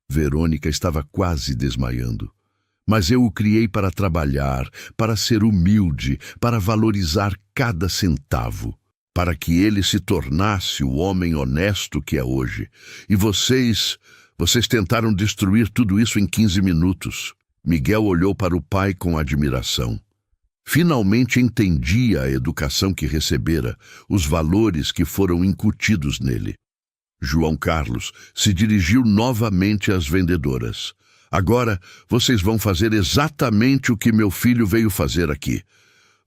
S1: Verônica estava quase desmaiando. Mas eu o criei para trabalhar, para ser humilde, para valorizar cada centavo, para que ele se tornasse o homem honesto que é hoje. E vocês tentaram destruir tudo isso em 15 minutos. Miguel olhou para o pai com admiração. Finalmente entendia a educação que recebera, os valores que foram incutidos nele. João Carlos se dirigiu novamente às vendedoras. Agora, vocês vão fazer exatamente o que meu filho veio fazer aqui.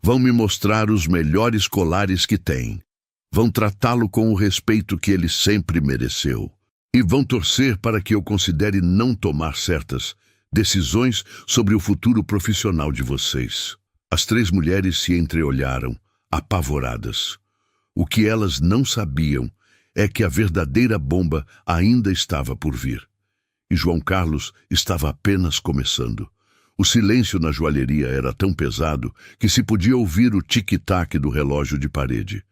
S1: Vão me mostrar os melhores colares que têm. Vão tratá-lo com o respeito que ele sempre mereceu. E vão torcer para que eu considere não tomar certas decisões sobre o futuro profissional de vocês. As 3 mulheres se entreolharam, apavoradas. O que elas não sabiam é que a verdadeira bomba ainda estava por vir. E João Carlos estava apenas começando. O silêncio na joalheria era tão pesado que se podia ouvir o tic-tac do relógio de parede.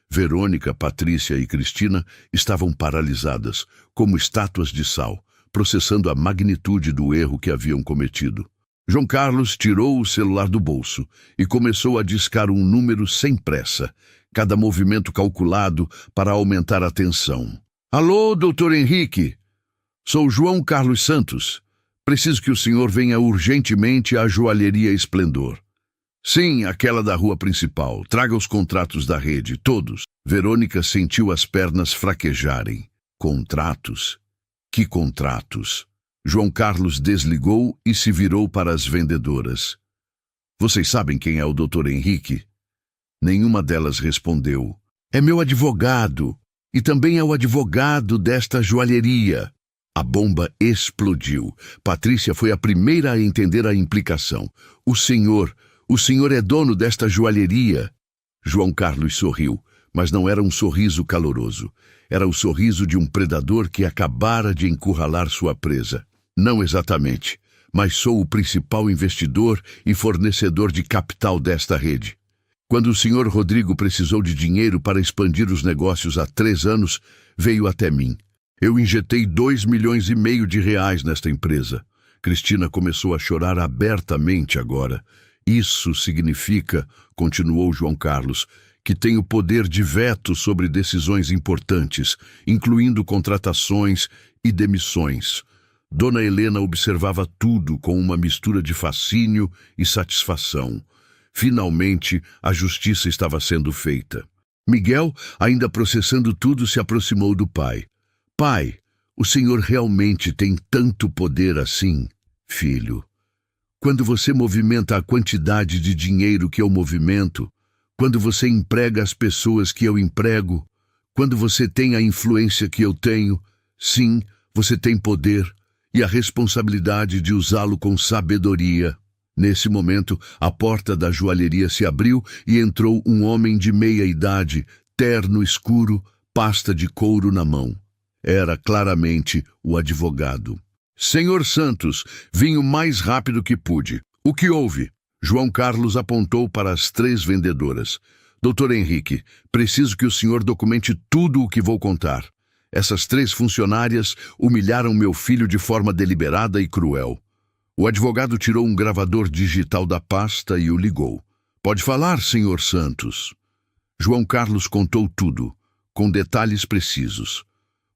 S1: Verônica, Patrícia e Cristina estavam paralisadas, como estátuas de sal, processando a magnitude do erro que haviam cometido. João Carlos tirou o celular do bolso e começou a discar um número sem pressa, cada movimento calculado para aumentar a tensão. Alô, doutor Henrique? Sou João Carlos Santos. Preciso que o senhor venha urgentemente à joalheria Esplendor. Sim, aquela da rua principal. Traga os contratos da rede, todos. Verônica sentiu as pernas fraquejarem. Contratos? Que contratos? João Carlos desligou e se virou para as vendedoras. Vocês sabem quem é o doutor Henrique? Nenhuma delas respondeu. É meu advogado. E também é o advogado desta joalheria. A bomba explodiu. Patrícia foi a primeira a entender a implicação. O senhor é dono desta joalheria. João Carlos sorriu, mas não era um sorriso caloroso. Era o sorriso de um predador que acabara de encurralar sua presa. Não exatamente, mas sou o principal investidor e fornecedor de capital desta rede. Quando o senhor Rodrigo precisou de dinheiro para expandir os negócios há 3 anos, veio até mim. Eu injetei 2,5 milhões de reais nesta empresa. Cristina começou a chorar abertamente agora. Isso significa, continuou João Carlos, que tenho poder de veto sobre decisões importantes, incluindo contratações e demissões. Dona Helena observava tudo com uma mistura de fascínio e satisfação. Finalmente, a justiça estava sendo feita. Miguel, ainda processando tudo, se aproximou do pai. Pai, o senhor realmente tem tanto poder assim, filho. Quando você movimenta a quantidade de dinheiro que eu movimento, quando você emprega as pessoas que eu emprego, quando você tem a influência que eu tenho, sim, você tem poder e a responsabilidade de usá-lo com sabedoria. Nesse momento, a porta da joalheria se abriu e entrou um homem de meia idade, terno escuro, pasta de couro na mão. Era claramente o advogado. Senhor Santos, vim o mais rápido que pude. O que houve? João Carlos apontou para as 3 vendedoras. Doutor Henrique, preciso que o senhor documente tudo o que vou contar. Essas 3 funcionárias humilharam meu filho de forma deliberada e cruel. O advogado tirou um gravador digital da pasta e o ligou. Pode falar, senhor Santos. João Carlos contou tudo, com detalhes precisos.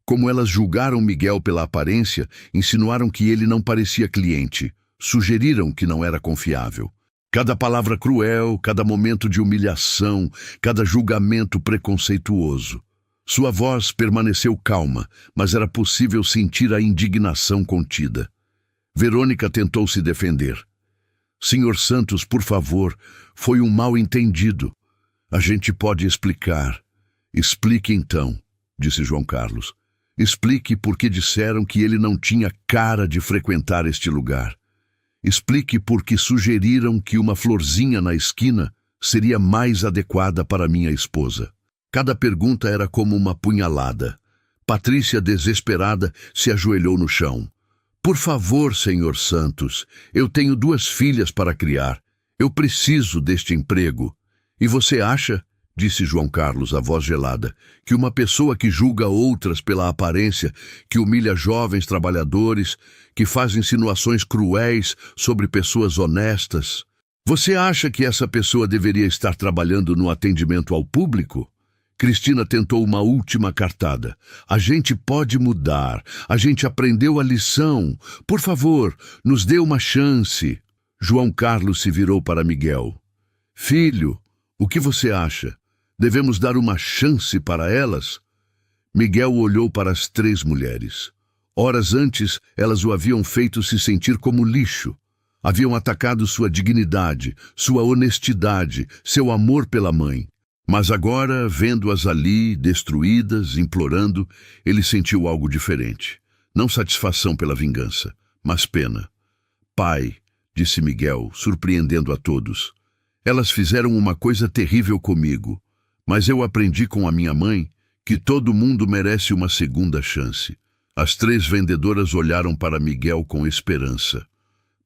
S1: Como elas julgaram Miguel pela aparência, insinuaram que ele não parecia cliente, sugeriram que não era confiável. Cada palavra cruel, cada momento de humilhação, cada julgamento preconceituoso. Sua voz permaneceu calma, mas era possível sentir a indignação contida. Verônica tentou se defender. Senhor Santos, por favor, foi um mal-entendido. A gente pode explicar. Explique então, disse João Carlos. Explique por que disseram que ele não tinha cara de frequentar este lugar. Explique por que sugeriram que uma florzinha na esquina seria mais adequada para minha esposa. Cada pergunta era como uma punhalada. Patrícia, desesperada, se ajoelhou no chão. Por favor, senhor Santos, eu tenho 2 filhas para criar. Eu preciso deste emprego. E você acha, disse João Carlos, a voz gelada, que uma pessoa que julga outras pela aparência, que humilha jovens trabalhadores, que faz insinuações cruéis sobre pessoas honestas, você acha que essa pessoa deveria estar trabalhando no atendimento ao público? Cristina tentou uma última cartada. A gente pode mudar. A gente aprendeu a lição. Por favor, nos dê uma chance. João Carlos se virou para Miguel. Filho, o que você acha? Devemos dar uma chance para elas? Miguel olhou para as 3 mulheres. Horas antes, elas o haviam feito se sentir como lixo. Haviam atacado sua dignidade, sua honestidade, seu amor pela mãe. Mas agora, vendo-as ali, destruídas, implorando, ele sentiu algo diferente. Não satisfação pela vingança, mas pena. Pai, disse Miguel, surpreendendo a todos, elas fizeram uma coisa terrível comigo, mas eu aprendi com a minha mãe que todo mundo merece uma segunda chance. As 3 vendedoras olharam para Miguel com esperança.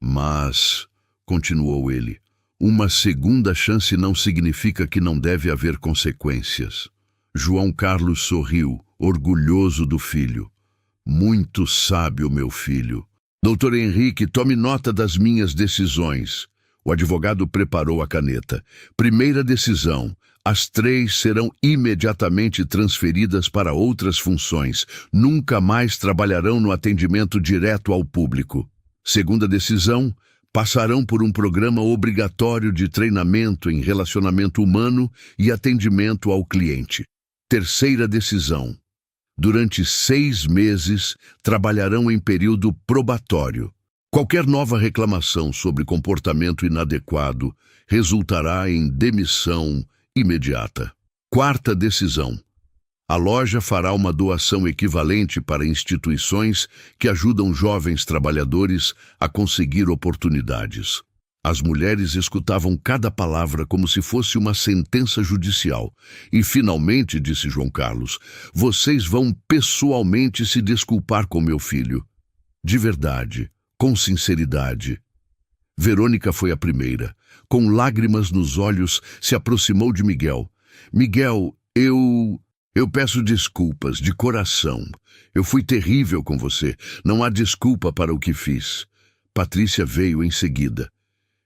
S1: Mas, continuou ele, uma segunda chance não significa que não deve haver consequências. João Carlos sorriu, orgulhoso do filho. Muito sábio, meu filho. Doutor Henrique, tome nota das minhas decisões. O advogado preparou a caneta. Primeira decisão. As 3 serão imediatamente transferidas para outras funções. Nunca mais trabalharão no atendimento direto ao público. Segunda decisão. Passarão por um programa obrigatório de treinamento em relacionamento humano e atendimento ao cliente. Terceira decisão. Durante 6 meses, trabalharão em período probatório. Qualquer nova reclamação sobre comportamento inadequado resultará em demissão imediata. Quarta decisão. A loja fará uma doação equivalente para instituições que ajudam jovens trabalhadores a conseguir oportunidades. As mulheres escutavam cada palavra como se fosse uma sentença judicial. E, finalmente, disse João Carlos, vocês vão pessoalmente se desculpar com meu filho. De verdade, com sinceridade. Verônica foi a primeira. Com lágrimas nos olhos, se aproximou de Miguel. Miguel, eu peço desculpas, de coração. Eu fui terrível com você. Não há desculpa para o que fiz. Patrícia veio em seguida.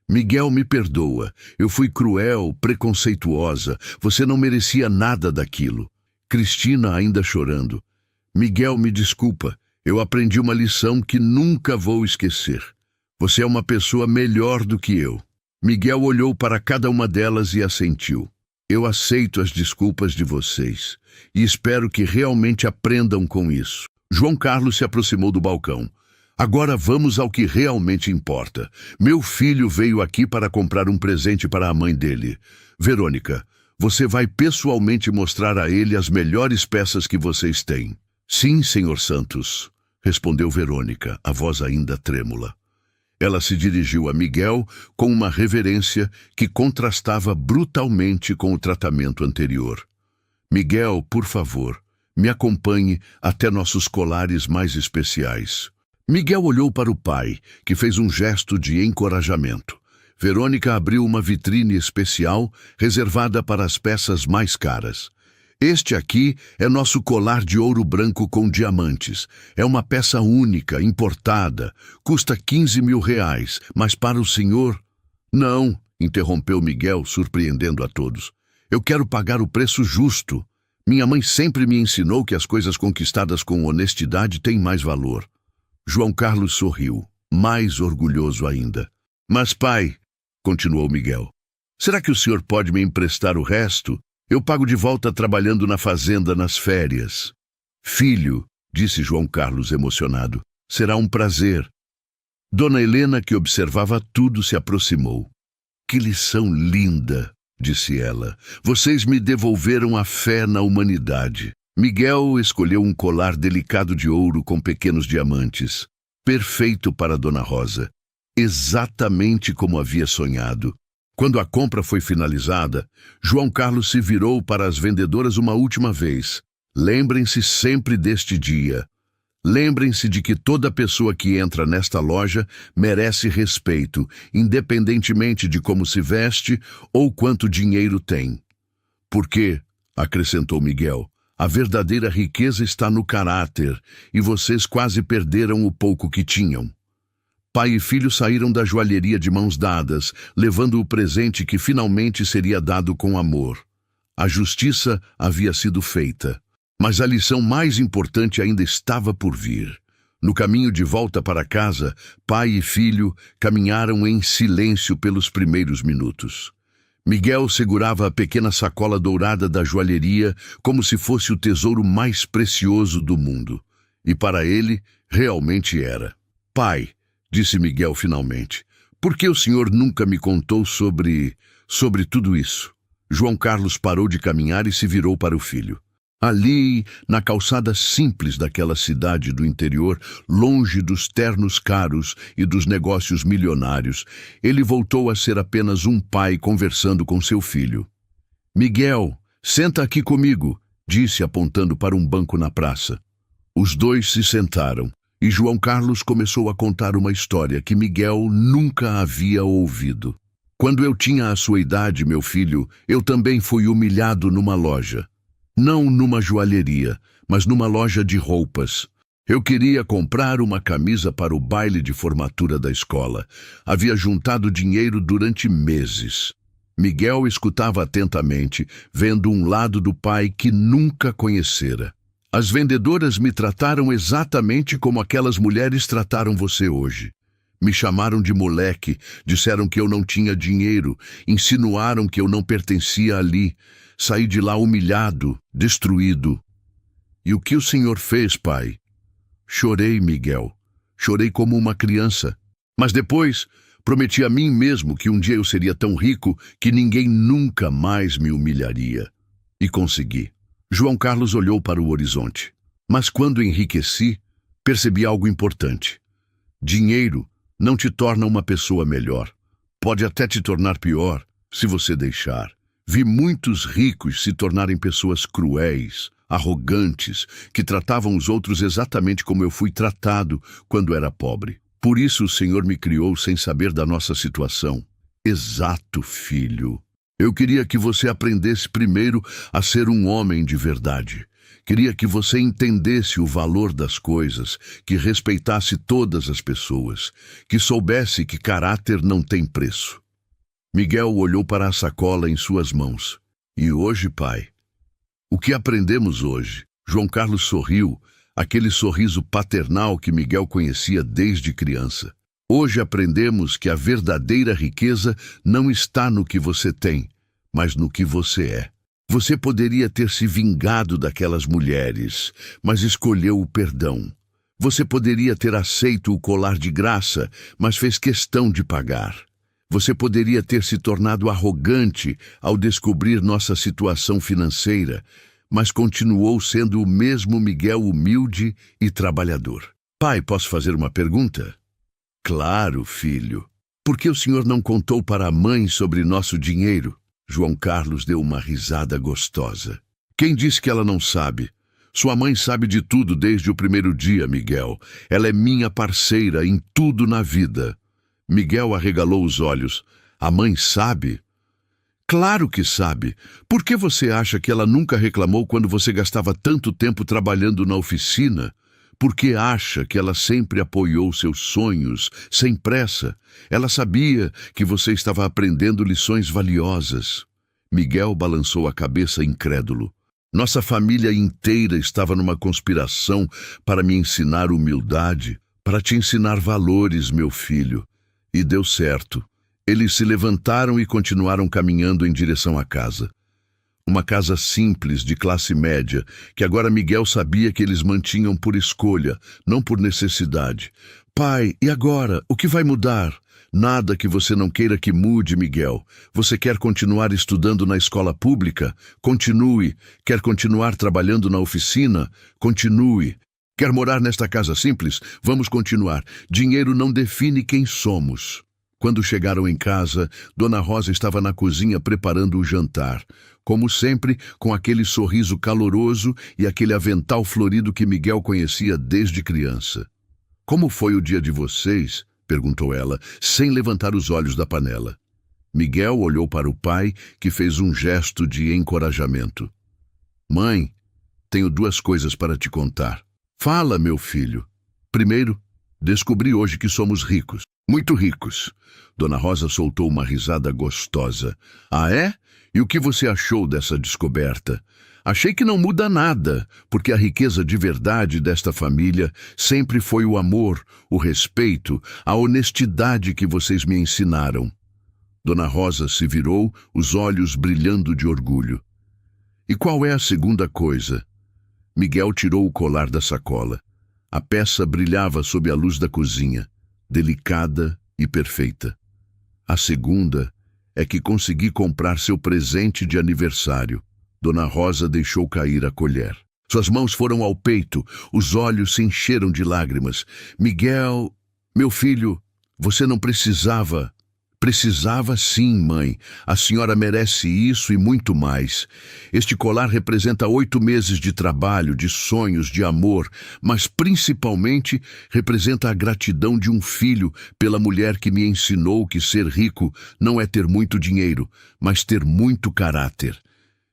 S1: Miguel, me perdoa. Eu fui cruel, preconceituosa. Você não merecia nada daquilo. Cristina, ainda chorando. Miguel, me desculpa. Eu aprendi uma lição que nunca vou esquecer. Você é uma pessoa melhor do que eu. Miguel olhou para cada uma delas e assentiu. Eu aceito as desculpas de vocês e espero que realmente aprendam com isso. João Carlos se aproximou do balcão. Agora vamos ao que realmente importa. Meu filho veio aqui para comprar um presente para a mãe dele. Verônica, você vai pessoalmente mostrar a ele as melhores peças que vocês têm. Sim, senhor Santos, respondeu Verônica, a voz ainda trêmula. Ela se dirigiu a Miguel com uma reverência que contrastava brutalmente com o tratamento anterior. Miguel, por favor, me acompanhe até nossos colares mais especiais. Miguel olhou para o pai, que fez um gesto de encorajamento. Verônica abriu uma vitrine especial reservada para as peças mais caras. Este aqui é nosso colar de ouro branco com diamantes. É uma peça única, importada. Custa 15 mil reais, mas para o senhor... Não, interrompeu Miguel, surpreendendo a todos. Eu quero pagar o preço justo. Minha mãe sempre me ensinou que as coisas conquistadas com honestidade têm mais valor. João Carlos sorriu, mais orgulhoso ainda. Mas, pai, continuou Miguel, será que o senhor pode me emprestar o resto? Eu pago de volta trabalhando na fazenda nas férias. Filho, disse João Carlos emocionado, será um prazer. Dona Helena, que observava tudo, se aproximou. Que lição linda, disse ela. Vocês me devolveram a fé na humanidade. Miguel escolheu um colar delicado de ouro com pequenos diamantes. Perfeito para Dona Rosa. Exatamente como havia sonhado. Quando a compra foi finalizada, João Carlos se virou para as vendedoras uma última vez. Lembrem-se sempre deste dia. Lembrem-se de que toda pessoa que entra nesta loja merece respeito, independentemente de como se veste ou quanto dinheiro tem. Porque, acrescentou Miguel, a verdadeira riqueza está no caráter, e vocês quase perderam o pouco que tinham. Pai e filho saíram da joalheria de mãos dadas, levando o presente que finalmente seria dado com amor. A justiça havia sido feita, mas a lição mais importante ainda estava por vir. No caminho de volta para casa, pai e filho caminharam em silêncio pelos primeiros minutos. Miguel segurava a pequena sacola dourada da joalheria como se fosse o tesouro mais precioso do mundo. E para ele, realmente era. Pai, disse Miguel finalmente, por que o senhor nunca me contou sobre tudo isso? João Carlos parou de caminhar e se virou para o filho. Ali, na calçada simples daquela cidade do interior, longe dos ternos caros e dos negócios milionários, ele voltou a ser apenas um pai conversando com seu filho. Miguel, senta aqui comigo, disse apontando para um banco na praça. Os dois se sentaram. E João Carlos começou a contar uma história que Miguel nunca havia ouvido. Quando eu tinha a sua idade, meu filho, eu também fui humilhado numa loja. Não numa joalheria, mas numa loja de roupas. Eu queria comprar uma camisa para o baile de formatura da escola. Havia juntado dinheiro durante meses. Miguel escutava atentamente, vendo um lado do pai que nunca conhecera. As vendedoras me trataram exatamente como aquelas mulheres trataram você hoje. Me chamaram de moleque, disseram que eu não tinha dinheiro, insinuaram que eu não pertencia ali. Saí de lá humilhado, destruído. E o que o senhor fez, pai? Chorei, Miguel. Chorei como uma criança. Mas depois, prometi a mim mesmo que um dia eu seria tão rico que ninguém nunca mais me humilharia. E consegui. João Carlos olhou para o horizonte. Mas quando enriqueci, percebi algo importante. Dinheiro não te torna uma pessoa melhor. Pode até te tornar pior, se você deixar. Vi muitos ricos se tornarem pessoas cruéis, arrogantes, que tratavam os outros exatamente como eu fui tratado quando era pobre. Por isso o Senhor me criou sem saber da nossa situação. Exato, filho. Eu queria que você aprendesse primeiro a ser um homem de verdade. Queria que você entendesse o valor das coisas, que respeitasse todas as pessoas, que soubesse que caráter não tem preço. Miguel olhou para a sacola em suas mãos. E hoje, pai? O que aprendemos hoje? João Carlos sorriu, aquele sorriso paternal que Miguel conhecia desde criança. Hoje aprendemos que a verdadeira riqueza não está no que você tem, mas no que você é. Você poderia ter se vingado daquelas mulheres, mas escolheu o perdão. Você poderia ter aceito o colar de graça, mas fez questão de pagar. Você poderia ter se tornado arrogante ao descobrir nossa situação financeira, mas continuou sendo o mesmo Miguel humilde e trabalhador. Pai, posso fazer uma pergunta? Claro, filho. Por que o senhor não contou para a mãe sobre nosso dinheiro? João Carlos deu uma risada gostosa. Quem disse que ela não sabe? Sua mãe sabe de tudo desde o primeiro dia, Miguel. Ela é minha parceira em tudo na vida. Miguel arregalou os olhos. A mãe sabe? Claro que sabe. Por que você acha que ela nunca reclamou quando você gastava tanto tempo trabalhando na oficina? Por que acha que ela sempre apoiou seus sonhos, sem pressa? Ela sabia que você estava aprendendo lições valiosas. Miguel balançou a cabeça incrédulo. Nossa família inteira estava numa conspiração para me ensinar humildade, para te ensinar valores, meu filho. E deu certo. Eles se levantaram e continuaram caminhando em direção à casa. Uma casa simples, de classe média, que agora Miguel sabia que eles mantinham por escolha, não por necessidade. Pai, e agora? O que vai mudar? Nada que você não queira que mude, Miguel. Você quer continuar estudando na escola pública? Continue. Quer continuar trabalhando na oficina? Continue. Quer morar nesta casa simples? Vamos continuar. Dinheiro não define quem somos. Quando chegaram em casa, Dona Rosa estava na cozinha preparando o jantar. Como sempre, com aquele sorriso caloroso e aquele avental florido que Miguel conhecia desde criança. Como foi o dia de vocês? Perguntou ela, sem levantar os olhos da panela. Miguel olhou para o pai, que fez um gesto de encorajamento. Mãe, tenho 2 coisas para te contar. Fala, meu filho. Primeiro, descobri hoje que somos ricos. Muito ricos. Dona Rosa soltou uma risada gostosa. Ah, é? E o que você achou dessa descoberta? Achei que não muda nada, porque a riqueza de verdade desta família sempre foi o amor, o respeito, a honestidade que vocês me ensinaram. Dona Rosa se virou, os olhos brilhando de orgulho. E qual é a segunda coisa? Miguel tirou o colar da sacola. A peça brilhava sob a luz da cozinha, delicada e perfeita. A segunda é que consegui comprar seu presente de aniversário. Dona Rosa deixou cair a colher. Suas mãos foram ao peito, os olhos se encheram de lágrimas. Miguel, meu filho, você não precisava. Precisava sim, mãe. A senhora merece isso e muito mais. Este colar representa 8 meses de trabalho, de sonhos, de amor, mas principalmente representa a gratidão de um filho pela mulher que me ensinou que ser rico não é ter muito dinheiro, mas ter muito caráter.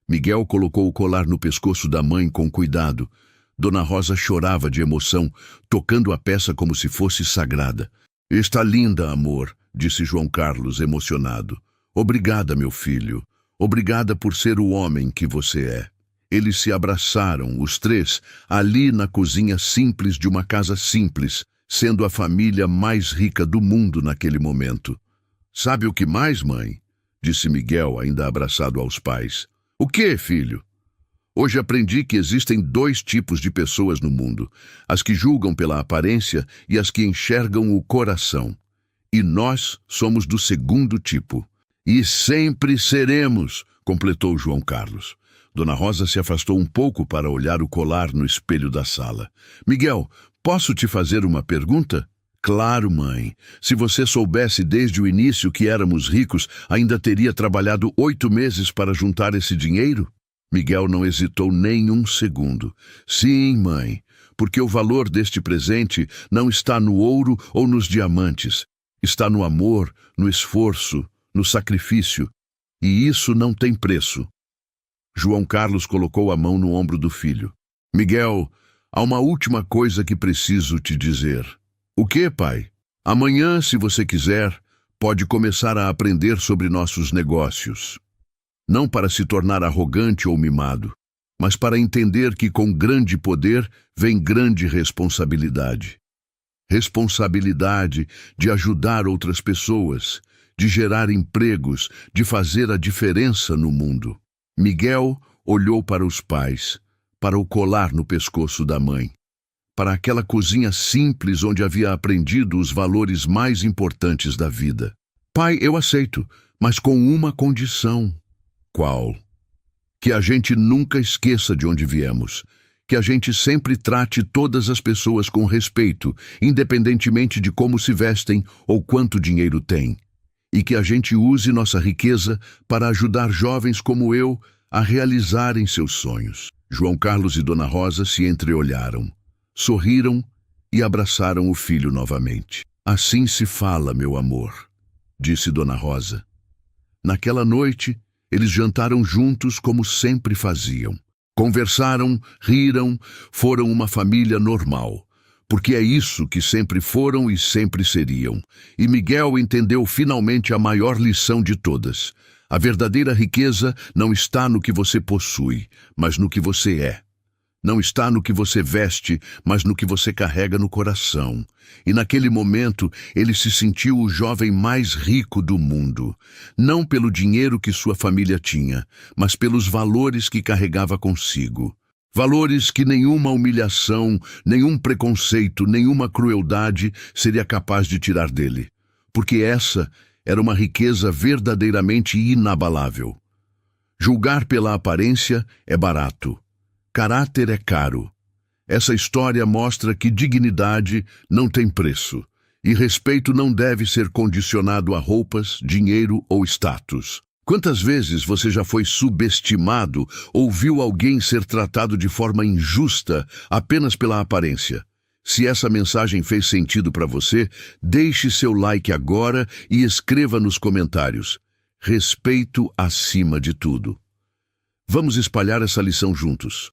S1: Miguel colocou o colar no pescoço da mãe com cuidado. Dona Rosa chorava de emoção, tocando a peça como se fosse sagrada. Está linda, amor, disse João Carlos, emocionado. Obrigada, meu filho. Obrigada por ser o homem que você é. Eles se abraçaram, os 3, ali na cozinha simples de uma casa simples, sendo a família mais rica do mundo naquele momento. Sabe o que mais, mãe? Disse Miguel, ainda abraçado aos pais. O quê, filho? Hoje aprendi que existem 2 tipos de pessoas no mundo, as que julgam pela aparência e as que enxergam o coração. E nós somos do segundo tipo. E sempre seremos, completou João Carlos. Dona Rosa se afastou um pouco para olhar o colar no espelho da sala. Miguel, posso te fazer uma pergunta? Claro, mãe. Se você soubesse desde o início que éramos ricos, ainda teria trabalhado 8 meses para juntar esse dinheiro? Miguel não hesitou nem um segundo. Sim, mãe, porque o valor deste presente não está no ouro ou nos diamantes. Está no amor, no esforço, no sacrifício. E isso não tem preço. João Carlos colocou a mão no ombro do filho. Miguel, há uma última coisa que preciso te dizer. O quê, pai? Amanhã, se você quiser, pode começar a aprender sobre nossos negócios. Não para se tornar arrogante ou mimado, mas para entender que com grande poder vem grande responsabilidade. Responsabilidade de ajudar outras pessoas, de gerar empregos, de fazer a diferença no mundo. Miguel olhou para os pais, para o colar no pescoço da mãe, para aquela cozinha simples onde havia aprendido os valores mais importantes da vida. Pai, eu aceito, mas com uma condição. Qual? Que a gente nunca esqueça de onde viemos. Que a gente sempre trate todas as pessoas com respeito, independentemente de como se vestem ou quanto dinheiro têm. E que a gente use nossa riqueza para ajudar jovens como eu a realizarem seus sonhos. João Carlos e Dona Rosa se entreolharam. Sorriram e abraçaram o filho novamente. Assim se fala, meu amor, disse Dona Rosa. Naquela noite, eles jantaram juntos como sempre faziam. Conversaram, riram, foram uma família normal, porque é isso que sempre foram e sempre seriam. E Miguel entendeu finalmente a maior lição de todas. A verdadeira riqueza não está no que você possui, mas no que você é. Não está no que você veste, mas no que você carrega no coração. E naquele momento, ele se sentiu o jovem mais rico do mundo. Não pelo dinheiro que sua família tinha, mas pelos valores que carregava consigo. Valores que nenhuma humilhação, nenhum preconceito, nenhuma crueldade seria capaz de tirar dele. Porque essa era uma riqueza verdadeiramente inabalável. Julgar pela aparência é barato. Caráter é caro. Essa história mostra que dignidade não tem preço, e respeito não deve ser condicionado a roupas, dinheiro ou status. Quantas vezes você já foi subestimado ou viu alguém ser tratado de forma injusta apenas pela aparência? Se essa mensagem fez sentido para você, deixe seu like agora e escreva nos comentários: respeito acima de tudo. Vamos espalhar essa lição juntos.